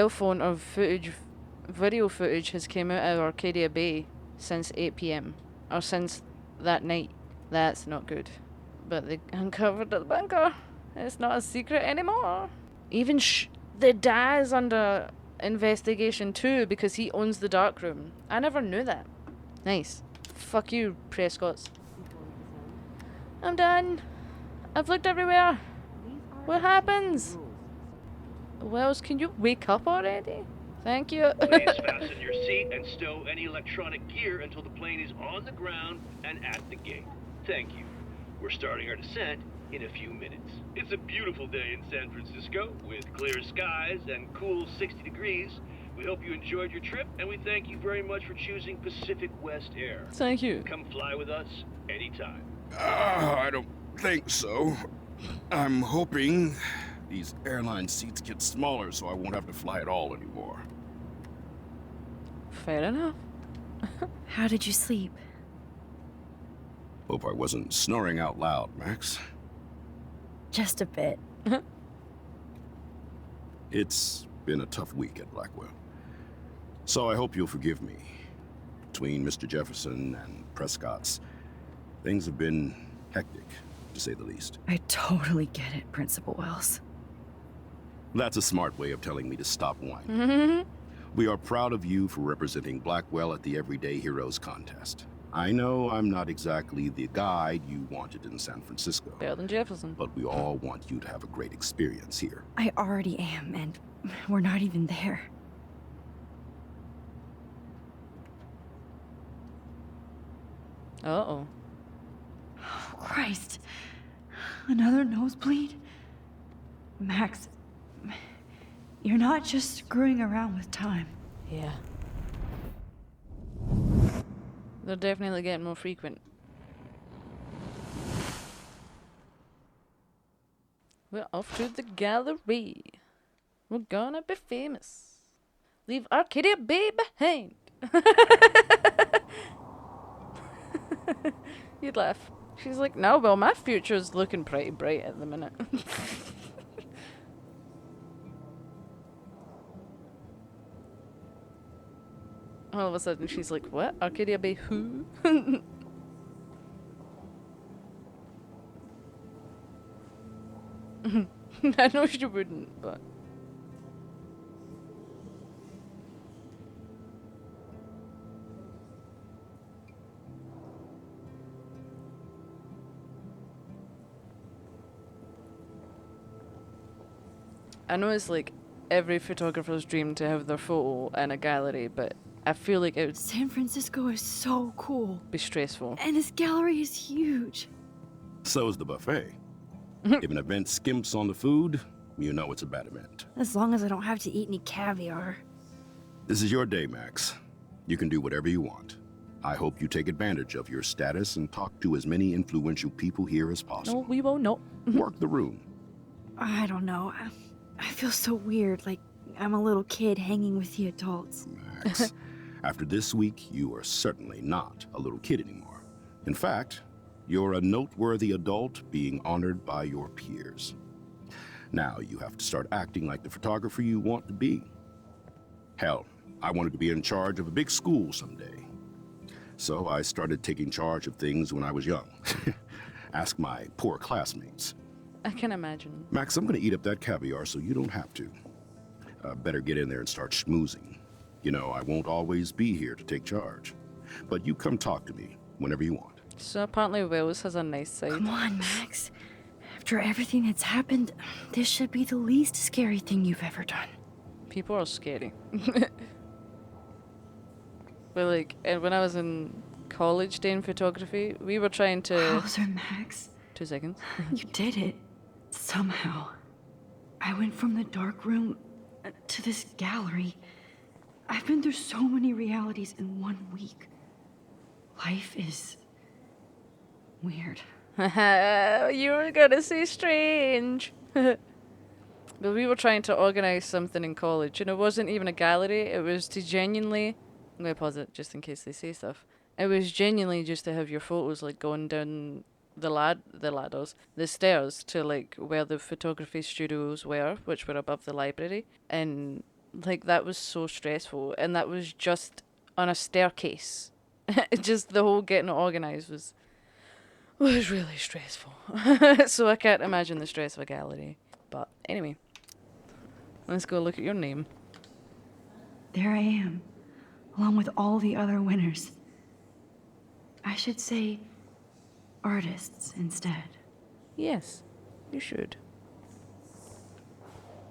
phone or video footage has came out of Arcadia Bay since 8 p.m. Or since that night. That's not good. But they uncovered the bunker. It's not a secret anymore. Even the dad's under investigation too because he owns the dark room. I never knew that. Nice. Fuck you, Prescotts. I'm done. I've looked everywhere. What happens? Wells, can you wake up already? Thank you. Please fasten your seat and stow any electronic gear until the plane is on the ground and at the gate. Thank you. We're starting our descent in a few minutes. It's a beautiful day in San Francisco with clear skies and cool 60 degrees. We hope you enjoyed your trip, and we thank you very much for choosing Pacific West Air. Thank you. Come fly with us anytime. I don't think so. I'm hoping these airline seats get smaller so I won't have to fly at all anymore. Fair enough. How did you sleep? Hope I wasn't snoring out loud, Max. Just a bit. It's been a tough week at Blackwell. So I hope you'll forgive me. Between Mr. Jefferson and Prescott's, things have been hectic, to say the least. I totally get it, Principal Wells. That's a smart way of telling me to stop whining. We are proud of you for representing Blackwell at the Everyday Heroes contest. I know I'm not exactly the guide you wanted in San Francisco. Better than Jefferson. But we all want you to have a great experience here. I already am, and we're not even there. Uh-oh. Oh, Christ. Another nosebleed? Max, you're not just screwing around with time. Yeah. They're definitely getting more frequent. We're off to the gallery. We're gonna be famous. Leave Arcadia Bay behind. You'd laugh. She's like, no, well, my future's looking pretty bright at the minute. All of a sudden, she's like, what? Arcadia Bay who? I know she wouldn't, but... I know it's like every photographer's dream to have their photo in a gallery, but I feel like it would San Francisco is so cool. be stressful. And this gallery is huge. So is the buffet. If an event skimps on the food, you know it's a bad event. As long as I don't have to eat any caviar. This is your day, Max. You can do whatever you want. I hope you take advantage of your status and talk to as many influential people here as No, possible. we will not. Work the room. I don't know. I feel so weird, like I'm a little kid hanging with the adults. Max, After this week, you are certainly not a little kid anymore. In fact, you're a noteworthy adult being honored by your peers. Now you have to start acting like the photographer you want to be. Hell, I wanted to be in charge of a big school someday. So I started taking charge of things when I was young. Ask my poor classmates. I can imagine. Max, I'm gonna eat up that caviar so you don't have to. Better get in there and start schmoozing. You know, I won't always be here to take charge. But you come talk to me whenever you want. So apparently Wells has a nice side. Come on, Max. After everything that's happened, this should be the least scary thing you've ever done. People are scary. But like, and when I was in college doing photography, we were trying to... Hauser, Max. 2 seconds. You did it. Somehow. I went from the dark room to this gallery. I've been through so many realities in 1 week. Life is... weird. You were gonna say strange. But we were trying to organize something in college, and it wasn't even a gallery. It was to genuinely... I'm gonna pause it just in case they say stuff. It was genuinely just to have your photos like going down the stairs to like where the photography studios were, which were above the library, and like that was so stressful, and that was just on a staircase. Just the whole getting it organized was really stressful. So I can't imagine the stress of a gallery. But anyway, let's go look at your name. There I am, along with all the other winners. I should say artists instead. Yes, you should.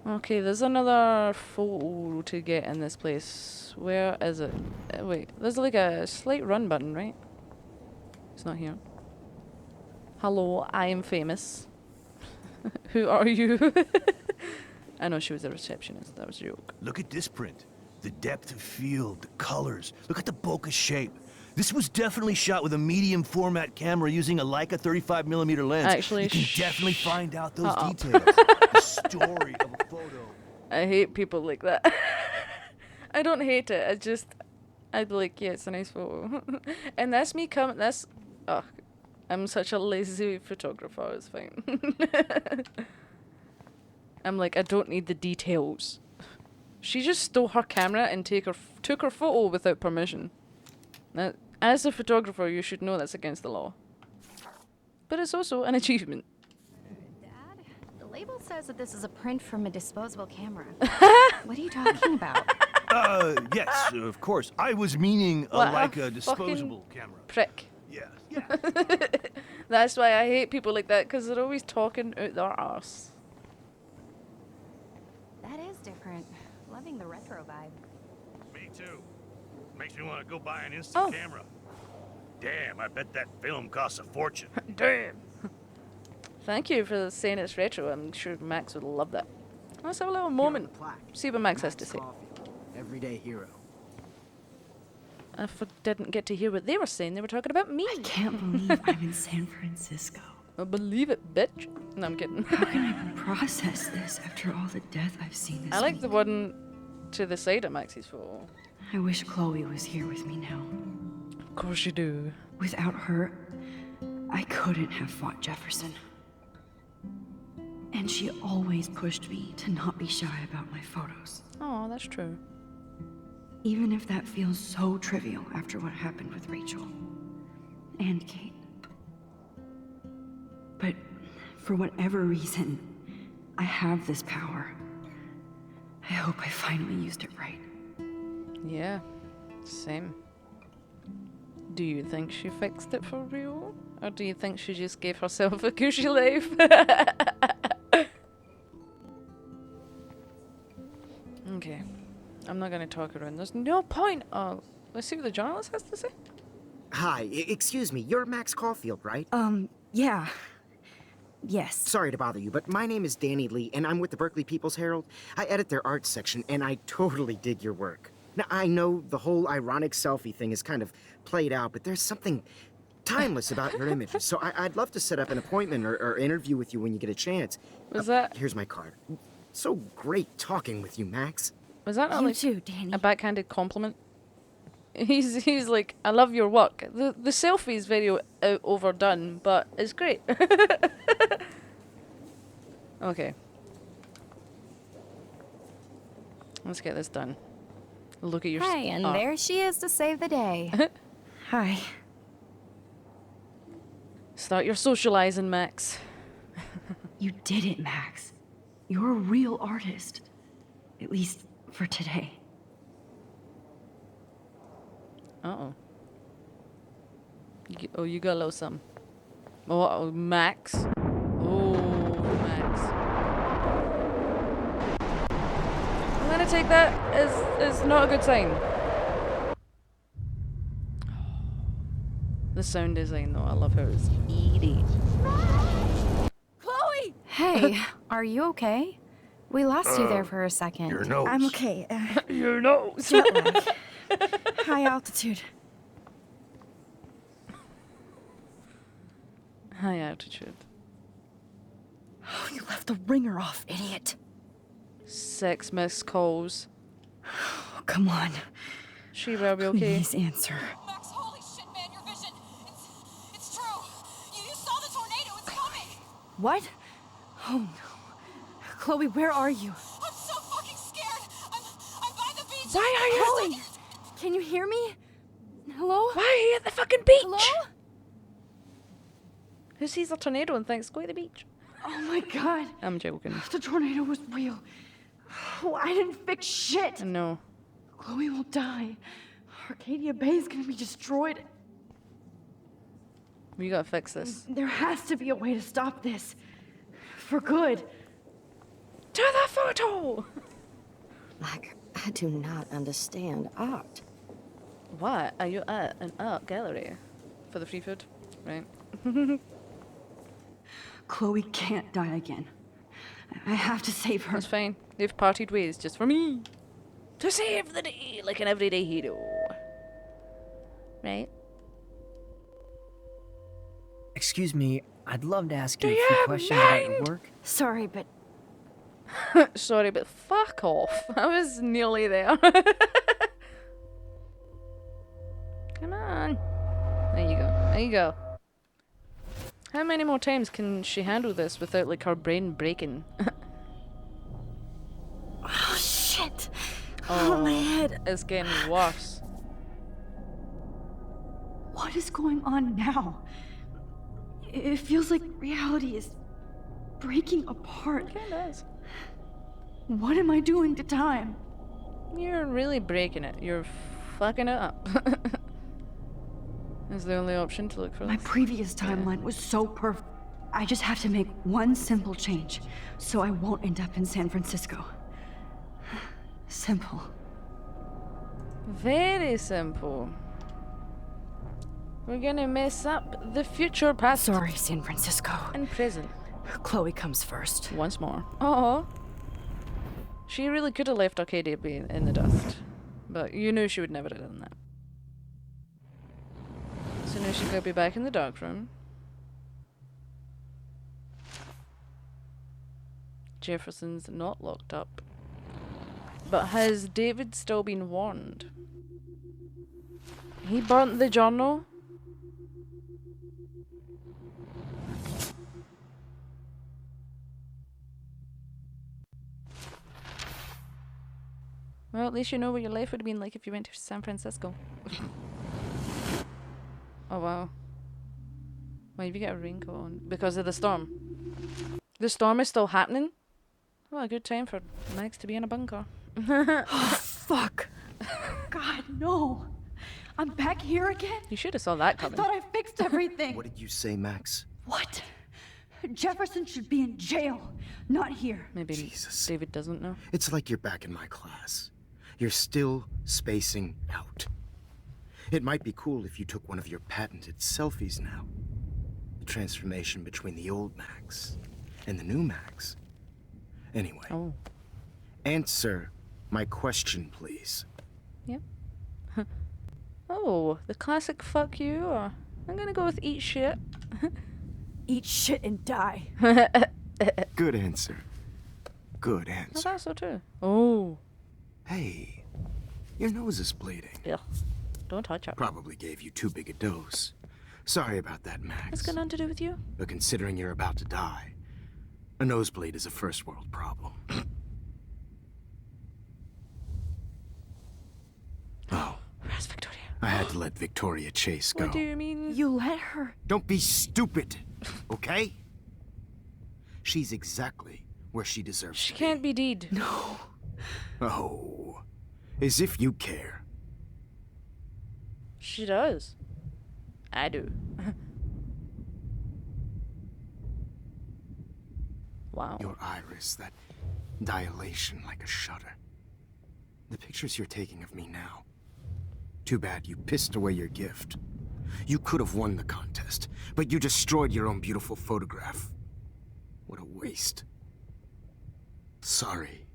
Okay, there's another photo to get in this place. Where is it? Wait, there's like a slight run button, right? It's not here. Hello, I am famous. Who are you? I know she was a receptionist. That was a joke. Look at this print. The depth of field, the colors. Look at the bokeh shape. This was definitely shot with a medium format camera using a Leica 35mm lens. Actually, you can definitely find out those up. details. The story of a photo. I hate people like that. I don't hate it. I'd like, yeah, it's a nice photo. And that's me coming. I'm such a lazy photographer. It's fine. I'm like, I don't need the details. She just stole her camera and took her photo without permission. Now, as a photographer, you should know that's against the law. But it's also an achievement. Dad, the label says that this is a print from a disposable camera. What are you talking about? Yes, of course. I was meaning a What a Leica disposable camera. Prick. Yeah. That's why I hate people like that, because they're always talking out their arse. That is different. Loving the retro vibe. Me too. Makes me want to go buy an instant Oh. camera. Damn, I bet that film costs a fortune. Damn. Thank you for saying it's retro. I'm sure Max would love that. Let's have a little moment. See what Max has to say. Everyday hero. I didn't get to hear what they were saying. They were talking about me. I can't believe I'm in San Francisco. I believe it, bitch. No, I'm kidding. How can I process this after all the death I've seen this I like week? the one to the side of Maxie's photo. I wish Chloe was here with me now. Of course you do. Without her, I couldn't have fought Jefferson. And she always pushed me to not be shy about my photos. Oh, that's true. Even if that feels so trivial after what happened with Rachel and Kate. But for whatever reason, I have this power. I hope I finally used it right. Yeah, same. Do you think she fixed it for real? Or do you think she just gave herself a cushy life? Okay. I'm not gonna talk around. There's no point. Oh, let's see what the journalist has to say. Hi, excuse me, you're Max Caulfield, right? Yeah. Yes. Sorry to bother you, but my name is Danny Lee, and I'm with the Berkeley People's Herald. I edit their arts section, and I totally dig your work. Now, I know the whole ironic selfie thing is kind of played out, but there's something timeless about your images, so I'd love to set up an appointment or interview with you when you get a chance. Was that Here's my card. So great talking with you, Max. was that not You like too, Danny. a backhanded compliment? He's like, I love your work. The selfie is very overdone, but it's great. Okay. Let's get this done. Look at your Hey, and there she is to save the day. Hi. Start your socializing, Max. You did it, Max. You're a real artist. At least for today. Uh-oh. You got a little something. Oh, Max. Oh, Max. I'm gonna take that as not a good sign. The sound design, though, I love how it's eerie. Chloe! Hey, are you okay? We lost you there for a second. Your nose. I'm okay. Your nose. Jet lag. High altitude. High altitude. Oh, you left the ringer off, idiot. 6 missed calls. Oh, come on. She will be okay. Please answer. Max, holy shit, man, your vision. It's true. You saw the tornado. It's coming. What? Oh no. Chloe, where are you? I'm so fucking scared. I'm by the beach. Why are you? Chloe! Can you hear me? Hello? Why are you at the fucking beach? Hello? Who sees a tornado and thinks, go to the beach? Oh my god. I'm joking. The tornado was real. Oh, I didn't fix shit. No. Chloe will die. Arcadia Bay is gonna be destroyed. We gotta fix this. There has to be a way to stop this. For good. To the photo! I do not understand art. What? Are you at an art gallery? For the free food? Right. Chloe can't die again. I have to save her. That's fine. They've parted ways just for me. To save the day like an everyday hero. Right? Excuse me, I'd love to ask you Do a you few questions about your work. Sorry, but Sorry, but fuck off. I was nearly there. Come on. There you go. There you go. How many more times can she handle this without, like, her brain breaking? oh shit. Oh, my head. It's getting worse. What is going on now? It feels like reality is breaking apart. It kinda is. What am I doing to time? You're really breaking it. You're fucking it up. Is the only option to look for My this? previous timeline was so perfect. I just have to make one simple change, so I won't end up in San Francisco. Simple. Very simple. We're gonna mess up the future, past, Sorry, San Francisco. and present. Chloe comes first. Once more. Oh. She really could have left Arcadia Bay in the dust. But you knew she would never have done that. So now she's gonna be back in the dark room. Jefferson's not locked up. But has David still been warned? He burnt the journal? Well, at least you know what your life would have been like if you went to San Francisco. Oh wow. Why have you got a raincoat on? Because of the storm. The storm is still happening? Well, a good time for Max to be in a bunker. Oh, fuck. God, no. I'm back here again? You should have saw that I coming. thought I fixed everything. What did you say, Max? What? Jefferson should be in jail, not here. Maybe Jesus. David doesn't know. It's like you're back in my class. You're still spacing out. It might be cool if you took one of your patented selfies now. The transformation between the old Max and the new Max. Anyway, Oh. answer my question, please. Yep. Oh, the classic fuck you, or I'm gonna go with eat shit. Eat shit and die. Good answer. Good I answer. thought so too. Oh. Hey, your nose is bleeding. Yeah. Don't touch her. Probably gave you too big a dose. Sorry about that, What's Max. got nothing to do with you? But considering you're about to die, a nosebleed is a first world problem. Oh, Where's Victoria? I had to let Victoria Chase go. What do you mean? You let her. Don't be stupid, okay? She's exactly where she deserves She to can't be deed. No. Oh, as if you care. She does. I do. Wow. Your iris, that dilation like a shutter. The pictures you're taking of me now. Too bad you pissed away your gift. You could have won the contest, but you destroyed your own beautiful photograph. What a waste. Sorry,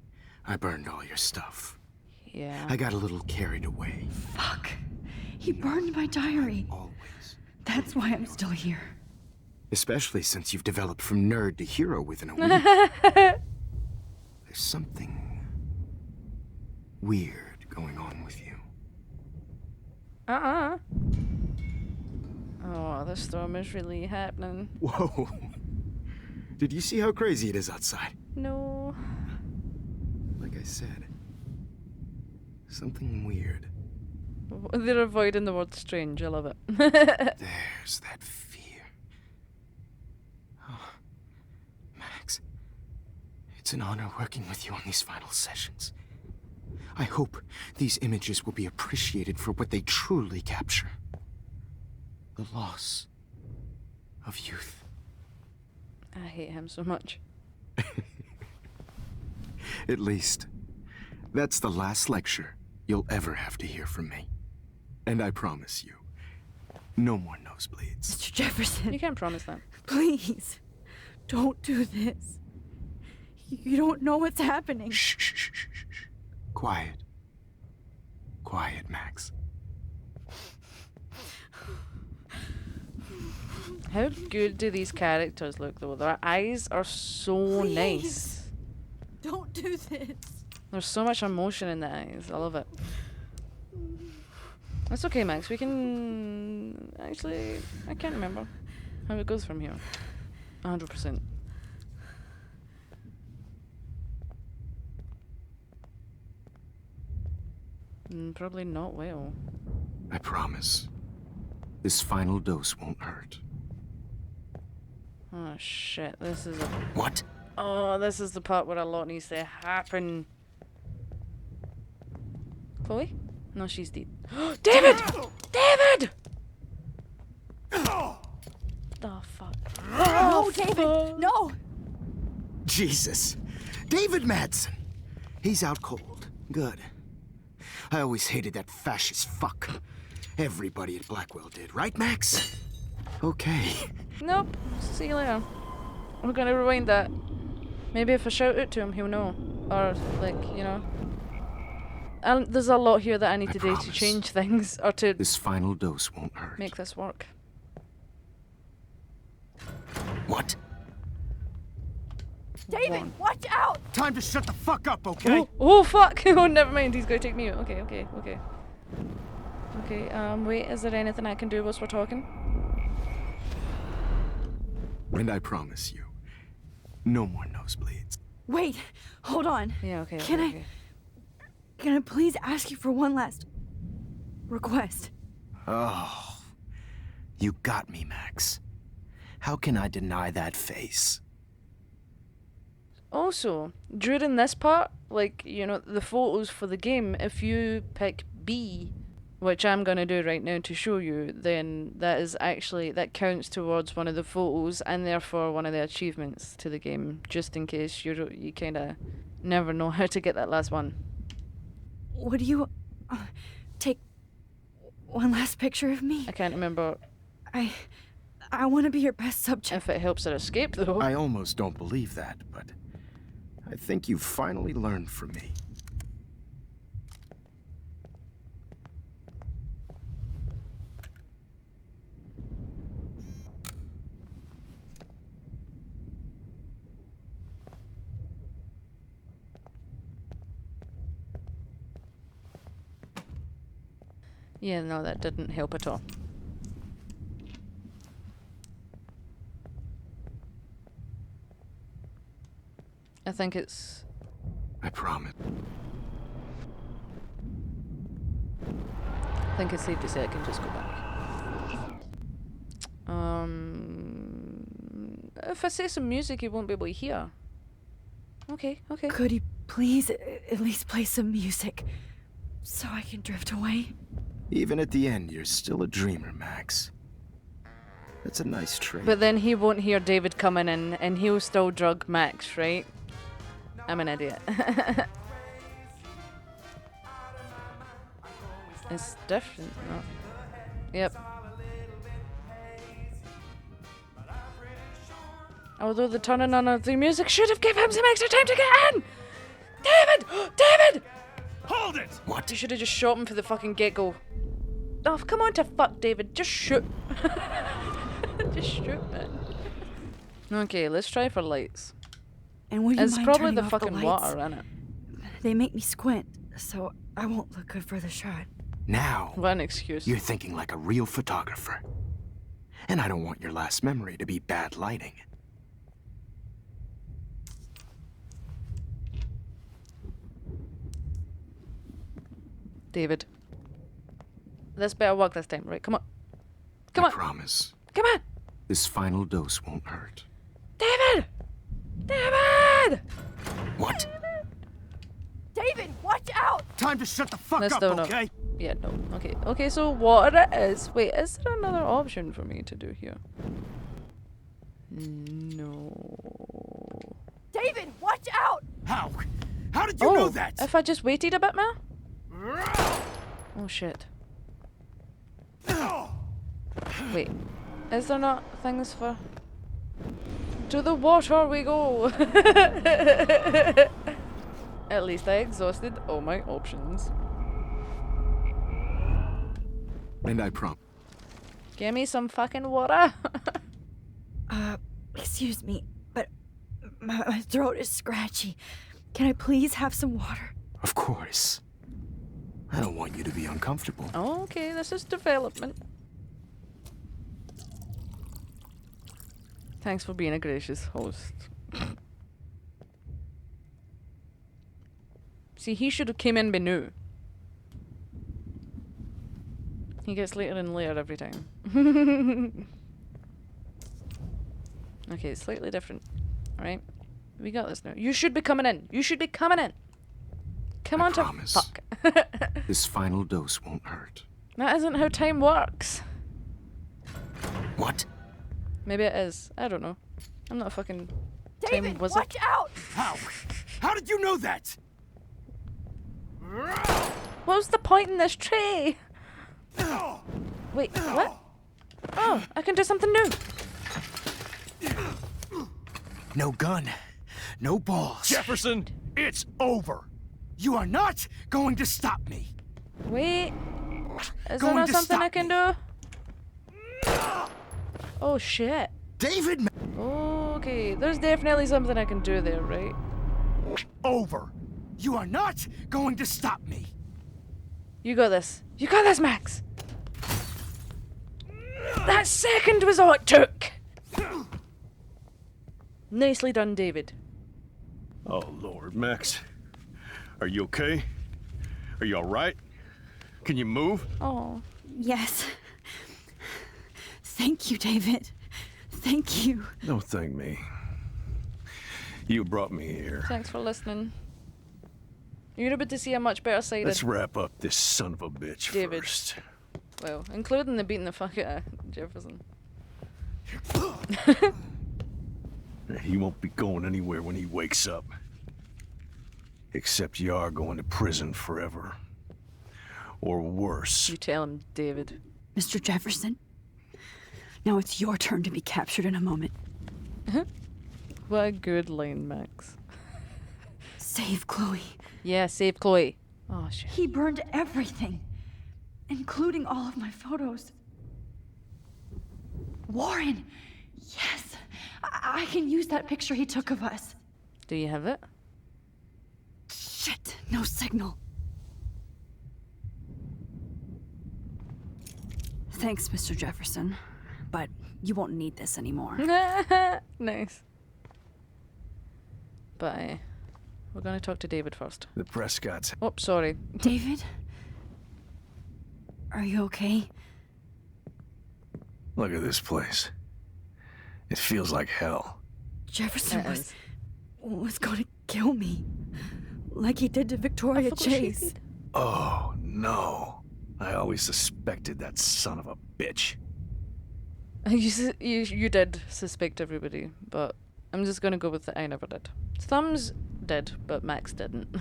I burned all your stuff. Yeah. I got a little carried away. Fuck. He burned my diary. Always. That's why I'm still here. Especially since you've developed from nerd to hero within a week. There's something weird going on with you. Oh, the storm is really happening. Whoa. Did you see how crazy it is outside? No. Like I said, something weird. They're avoiding the word strange. I love it. There's that fear. Oh, Max, it's an honor working with you on these final sessions. I hope these images will be appreciated for what they truly capture. The loss of youth. I hate him so much. At least, that's the last lecture you'll ever have to hear from me. And I promise you, no more nosebleeds. Mr. Jefferson. You can't promise that. Please. Don't do this. You don't know what's happening. Shh, shh, shh, shh, shh. Quiet. Quiet, Max. How good do these characters look, though? Their eyes are so Please. nice. Don't do this. There's so much emotion in the eyes. I love it. That's okay, Max. We can... Actually, I can't remember how it goes from here. 100%. Probably not well. I promise. This final dose won't hurt. Oh shit, this is a... What? Oh, this is the part where a lot needs to happen. Chloe? No, she's dead. David! David! The fuck? No, David! No! Jesus. David Madsen. He's out cold. Good. I always hated that fascist fuck. Everybody at Blackwell did, right, Max? Okay. Nope. See you later. We're gonna rewind that. Maybe if I shout out to him, he'll know. Or, like, you know. And there's a lot here that I need to do to promise. change things, or to This final dose won't hurt. make this work. What? David, watch out! Time to shut the fuck up, okay? Oh fuck! Oh, never mind. He's gonna take me out. Okay, okay, okay. Okay, wait, is there anything I can do whilst we're talking? And I promise you, no more nosebleeds. Wait, hold on. Yeah, okay, Can okay, Can I please ask you for one last request? Oh, you got me, Max. How can I deny that face? Also, during this part, like, you know, the photos for the game, if you pick B, which I'm going to do right now to show you, then that is actually, that counts towards one of the photos and therefore one of the achievements to the game, just in case you kind of never know how to get that last one. Would you take one last picture of me? I can't remember I want to be your best subject. if it helps her escape, though. I almost don't believe that, but I think you've finally learned from me. Yeah, no, that didn't help at all. I think it's... I promise. I think it's safe to say I can just go back. If I say some music, you won't be able to hear. Okay, okay. Could you please at least play some music so I can drift away? Even at the end, you're still a dreamer, Max. That's a nice trait. But then he won't hear David coming in, and he'll still drug Max, right? I'm an idiot. It's different, no? Yep. Although the turning on of the music should have given him some extra time to get in! David! David! Hold it! What? You should have just shot him for the fucking get-go. Oh, come on to fuck, David. Just shoot. Just shoot, man. Okay, let's try for lights. And will you It's mind probably turning the off fucking lights? water, innit? They make me squint, so I won't look good for the shot. Now, What an excuse. you're thinking like a real photographer. And I don't want your last memory to be bad lighting. David. This better work this time, right? Come on. Come I on. promise. Come on. This final dose won't hurt. David! David! What? David, watch out! Time to shut the fuck That's up, still no. okay? Yeah, no. Okay. Okay, so what it is... Wait, is there another option for me to do here? No. David, watch out! How? How did you know that? If I just waited a bit more? Oh, shit. Wait. Is there not things for... To the water we go! At least I exhausted all my options. And I promise. Give me some fucking water! Excuse me, but my throat is scratchy. Can I please have some water? Of course. I don't want you to be uncomfortable. Okay, this is development. Thanks for being a gracious host. See, he should have came in by now. He gets later and later every time. Okay, it's slightly different. Alright? We got this now. You should be coming in. You should be coming in. Come I on promise. to fuck. This final dose won't hurt. That isn't how time works. What? Maybe it is. I don't know. I'm not a fucking time David, wizard. watch out! How? How did you know that? What's the point in this tray? Wait, what? Oh, I can do something new. No gun. No balls. Jefferson, it's over. You are not going to stop me. Wait. Is there Going not to something I stop can me. do? Oh shit. David! Okay, there's definitely something I can do there, right? Over. You are not going to stop me. You got this. You got this, Max. That second was all it took. Nicely done, David. Oh, Lord, Max. Are you okay? Are you all right? Can you move? Oh. Yes. Thank you, David. Thank you. Don't thank me. You brought me here. Thanks for listening. You're able to see a much better side Let's of wrap up this son of a bitch David. first. Well, including the beating the fuck out of Jefferson. He won't be going anywhere when he wakes up. Except you are going to prison forever. Or worse. You tell him, David. Mr. Jefferson, now it's your turn to be captured in a moment. What a good line, Max. Save Chloe. Yeah, save Chloe. Oh, shit. He burned everything, including all of my photos. Warren! Yes! I can use that picture he took of us. Do you have it? Shit, no signal. Thanks, Mr. Jefferson. But you won't need this anymore. Nice. Bye. We're gonna talk to David first. The Prescotts. Oh, sorry. David? Are you okay? Look at this place. It feels like hell. Jefferson was going to kill me. Like he did to Victoria Chase. Oh, no. I always suspected that son of a bitch. You did suspect everybody, but I'm just gonna go with the I never did. Thumbs did, but Max didn't.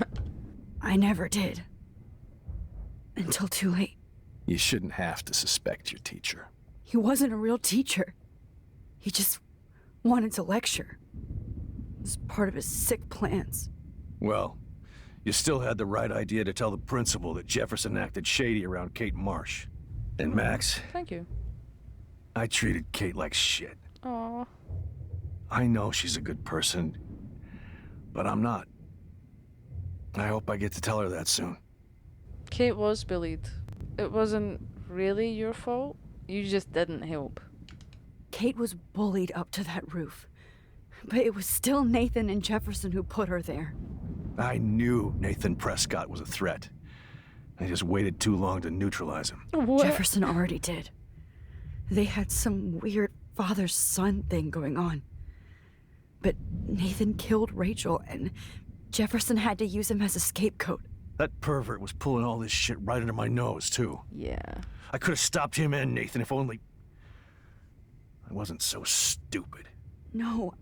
I never did. Until too late. You shouldn't have to suspect your teacher. He wasn't a real teacher. He just wanted to lecture. It was part of his sick plans. Well, you still had the right idea to tell the principal that Jefferson acted shady around Kate Marsh. And Max, Thank you. I treated Kate like shit. Aww. I know she's a good person, but I'm not. I hope I get to tell her that soon. Kate was bullied. It wasn't really your fault. You just didn't help. Kate was bullied up to that roof. But it was still Nathan and Jefferson who put her there. I knew Nathan Prescott was a threat. I just waited too long to neutralize him. What? Jefferson already did. They had some weird father-son thing going on. But Nathan killed Rachel, and Jefferson had to use him as a scapegoat. That pervert was pulling all this shit right under my nose, too. Yeah. I could have stopped him and Nathan if only... I wasn't so stupid. No,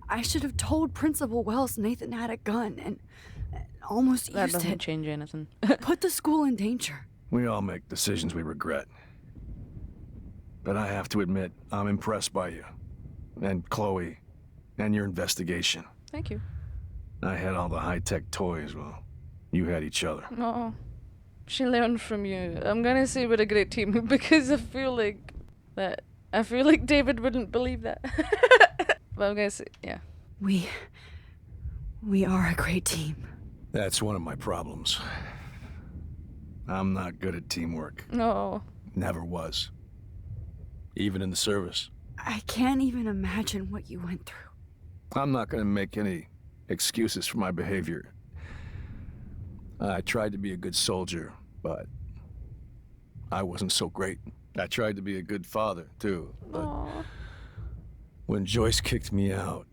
I should have told Principal Wells Nathan had a gun and almost That used doesn't it. change anything. Put the school in danger. We all make decisions we regret. But I have to admit, I'm impressed by you. And Chloe. And your investigation. Thank you. I had all the high-tech toys, well, you had each other. No. She learned from you. I'm gonna say we're a great team because I feel like David wouldn't believe that. But I'm gonna say, yeah. We are a great team. That's one of my problems. I'm not good at teamwork. No. Never was. Even in the service. I can't even imagine what you went through. I'm not gonna make any excuses for my behavior. I tried to be a good soldier, but I wasn't so great. I tried to be a good father, too, but Aww. when Joyce kicked me out,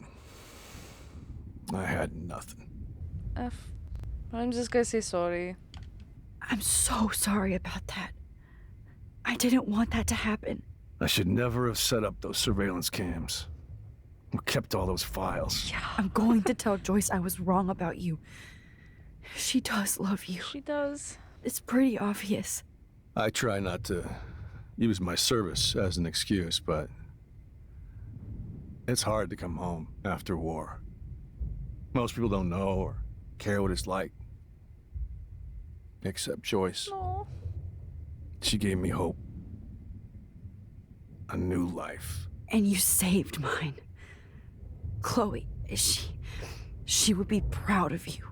I had nothing. I'm just gonna say sorry. I'm so sorry about that. I didn't want that to happen. I should never have set up those surveillance cams. Or kept all those files. Yeah, I'm going to tell Joyce I was wrong about you. She does love you. She does. It's pretty obvious. I try not to use my service as an excuse, but it's hard to come home after war. Most people don't know or care what it's like. Except Joyce. No. She gave me hope. A new life. And you saved mine. Chloe, she would be proud of you.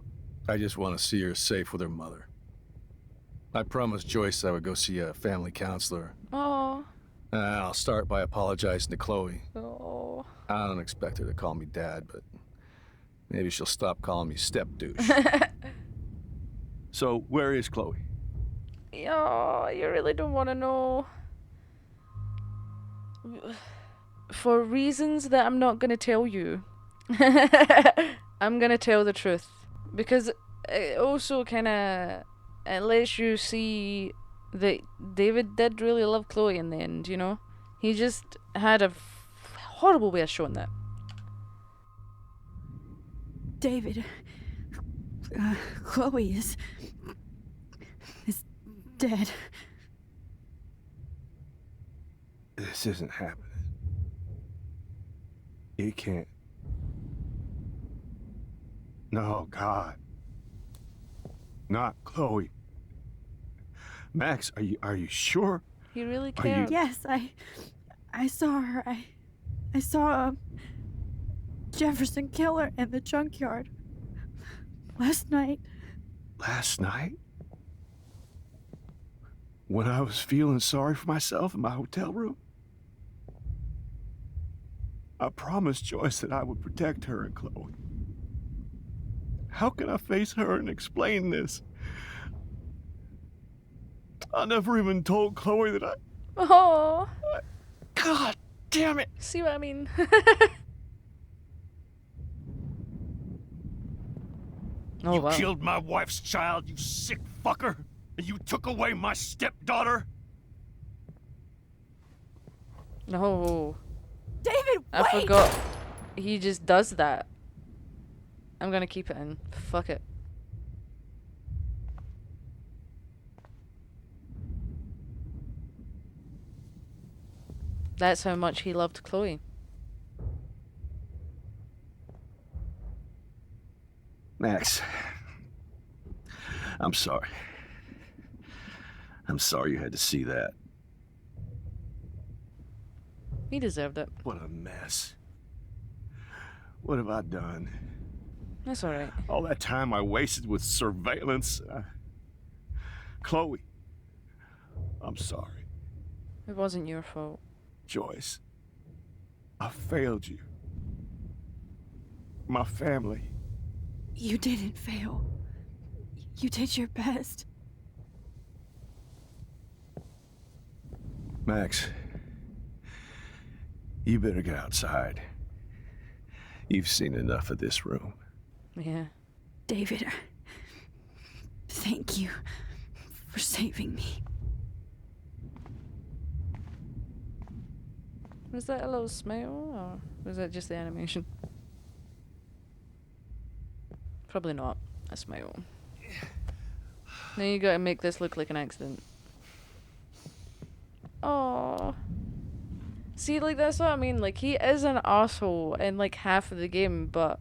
I just want to see her safe with her mother. I promised Joyce I would go see a family counselor. Oh. I'll start by apologizing to Chloe. Oh. I don't expect her to call me dad, but maybe she'll stop calling me step douche. So, where is Chloe? Yeah, you really don't want to know. For reasons that I'm not gonna tell you. I'm gonna tell the truth. Because it also kinda... It lets you see that David did really love Chloe in the end, you know? He just had a horrible way of showing that. David, Chloe is dead. This isn't happening. You can't. No, God. Not Chloe. Max, are you sure? He really cared. Yes, I saw her. I saw Jefferson kill her in the junkyard last night. Last night? when I was feeling sorry for myself in my hotel room, I promised Joyce that I would protect her and Chloe. How can I face her and explain this? I never even told Chloe that I... Oh, God damn it! see what I mean? Oh, You wow. killed my wife's child, you sick fucker! And you took away my stepdaughter? No. David, wait! I forgot. He just does that. I'm gonna keep it in. Fuck it. That's how much he loved Chloe. Max, I'm sorry. I'm sorry you had to see that. He deserved it. What a mess. What have I done? That's alright. All that time I wasted with surveillance. Chloe, I'm sorry. It wasn't your fault. Joyce, I failed you. My family. You didn't fail. You did your best. Max, you better get outside. You've seen enough of this room. Yeah. David, thank you for saving me. Was that a little smile, or was that just the animation? Probably not a smile. Now you gotta make this look like an accident. Oh. See, like, that's what I mean. Like, he is an asshole in, like, half of the game, but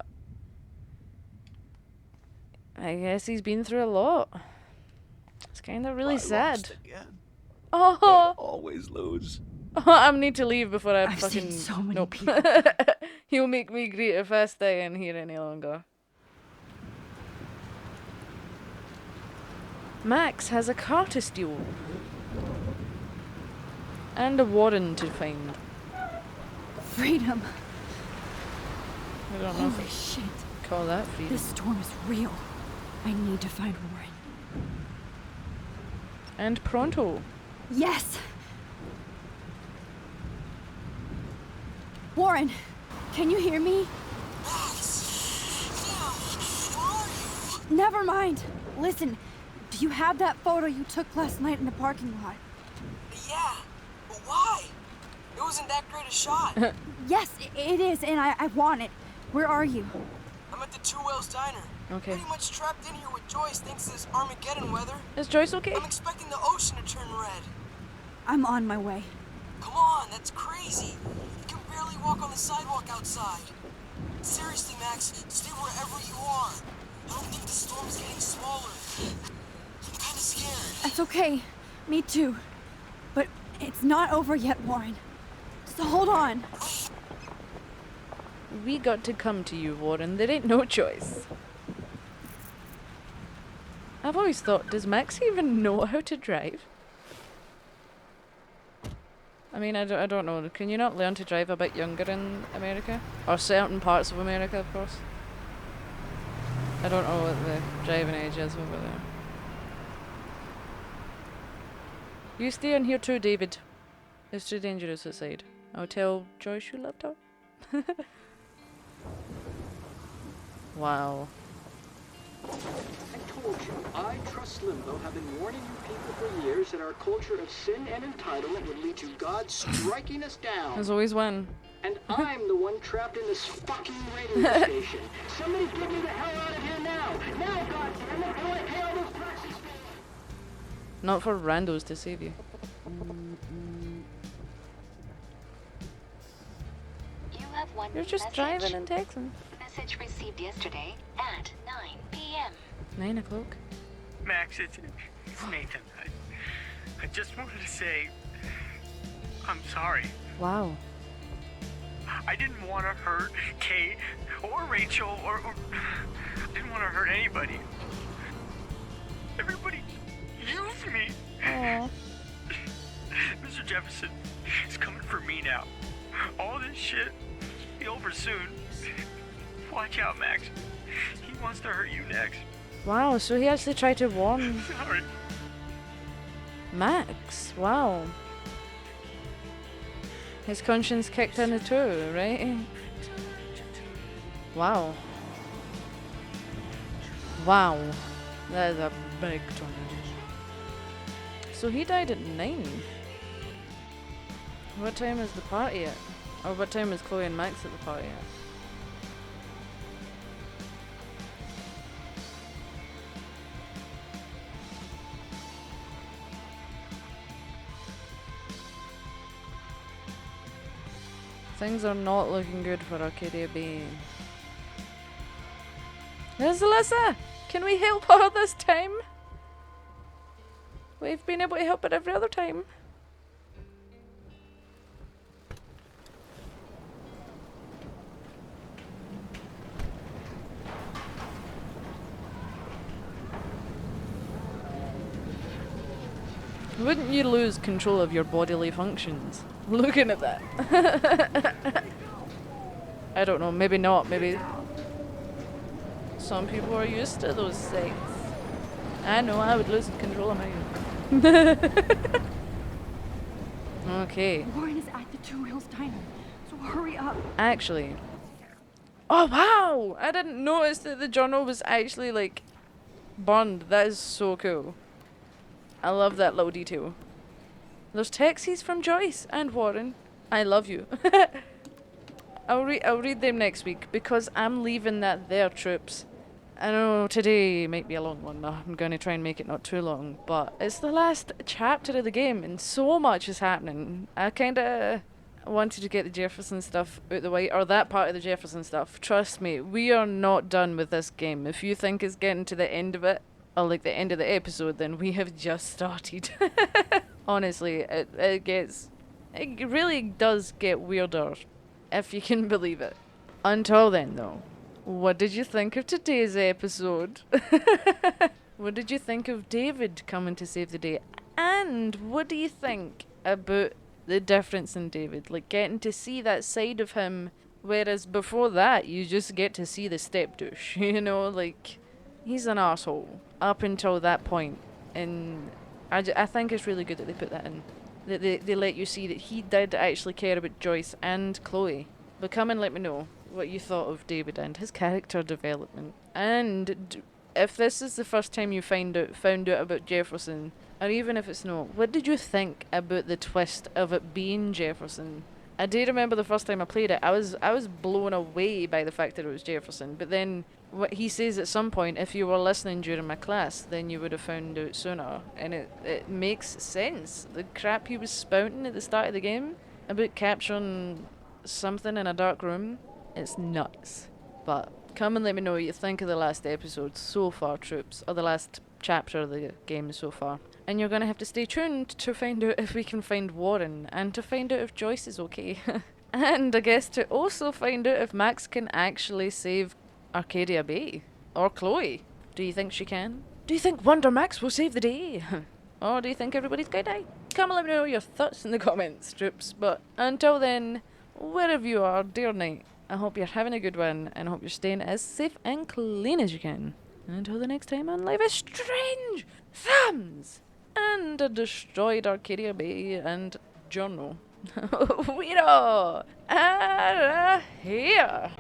I guess he's been through a lot. It's kind of really sad. Oh. Always lose. I need to leave before I I've fucking... seen so many nope. people. He'll make me greet if I stay in here any longer. Max has a car to steal. And a warden to find. Freedom. I don't know Holy if shit. I call that freedom. This storm is real. I need to find Warren. And pronto. Yes! Warren, can you hear me? Never mind. Listen, do you have that photo you took last night in the parking lot? Yeah, but why? It wasn't that great a shot. Yes, it is, and I want it. Where are you? I'm at the Two Whales Diner. Okay. Pretty much trapped in here with Joyce thanks to this Armageddon weather. Is Joyce okay? I'm expecting the ocean to turn red. I'm on my way. Come on, that's crazy. You can barely walk on the sidewalk outside. Seriously, Max, stay wherever you are. I don't think the storm's getting smaller. I'm kind of scared. That's okay. Me too. But it's not over yet, Warren. So hold on. We got to come to you, Warren. There ain't no choice. I've always thought, does Max even know how to drive? I mean, I don't know. Can you not learn to drive a bit younger in America? Or certain parts of America, of course. I don't know what the driving age is over there. You stay in here too, David. It's too dangerous outside. I'll tell Joyce you left her. Wow. I told you, I trust Limbo have been warning you people for years that our culture of sin and entitlement would lead to God striking us down. There's always one. And I'm the one trapped in this fucking radio station. Somebody get me the hell out of here now! Now, goddammit, how do I pay all those taxes? Not for randos to save you. You have one You're just message. driving and texting. Message received yesterday at 9 p.m. 9 o'clock. Max, it's Nathan. I just wanted to say I'm sorry. Wow. I didn't want to hurt Kate or Rachel or I didn't want to hurt anybody. Everybody used me. Aww. Mr. Jefferson is coming for me now. All this shit be over soon. Watch out, Max. He wants to hurt you next. Wow, so he actually tried to warn Sorry. Max. Wow. His conscience kicked in too, right? Wow. Wow. That is a big tornado. So he died at 9. What time is the party at? Or what time is Chloe and Max at the party at? Things are not looking good for Arcadia Bay. There's Alyssa! Can we help her this time? We've been able to help her every other time. Wouldn't you lose control of your bodily functions? Looking at that. I don't know, maybe not, maybe some people are used to those things. I know I would lose control of mine. Okay. Warren is at the Two Wheels Diner, so hurry up. Actually. Oh wow! I didn't notice that the journal was actually like burned. That is so cool. I love that little detail. There's taxis from Joyce and Warren. I love you. I'll read them next week because I'm leaving that there, troops. I know today might be a long one. I'm going to try and make it not too long, but it's the last chapter of the game and so much is happening. I kind of wanted to get the Jefferson stuff out the way, or that part of the Jefferson stuff. Trust me, we are not done with this game. If you think it's getting to the end of it, or like the end of the episode, then we have just started. Honestly, it really does get weirder, if you can believe it. Until then, though, what did you think of today's episode? What did you think of David coming to save the day? And what do you think about the difference in David? Like, getting to see that side of him, whereas before that, you just get to see the step douche, you know? Like, he's an arsehole up until that point. And I think it's really good that they put that in. That they let you see that he did actually care about Joyce and Chloe. But come and let me know what you thought of David and his character development. And if this is the first time you found out about Jefferson, or even if it's not, what did you think about the twist of it being Jefferson? I do remember the first time I played it, I was blown away by the fact that it was Jefferson. But then what he says at some point, if you were listening during my class, then you would have found out sooner. And it makes sense. The crap he was spouting at the start of the game about capturing something in a dark room, it's nuts. But come and let me know what you think of the last episode so far, troops, or the last chapter of the game so far. And you're going to have to stay tuned to find out if we can find Warren, and to find out if Joyce is okay. And I guess to also find out if Max can actually save Arcadia Bay. Or Chloe. Do you think she can? Do you think Wonder Max will save the day? Or do you think everybody's going to die? Come and let me know your thoughts in the comments, troops. But until then, wherever you are, dear night, I hope you're having a good one, and I hope you're staying as safe and clean as you can. And until the next time on Life is Strange, Thumbs, and a destroyed Arcadia Bay and journal. We are here.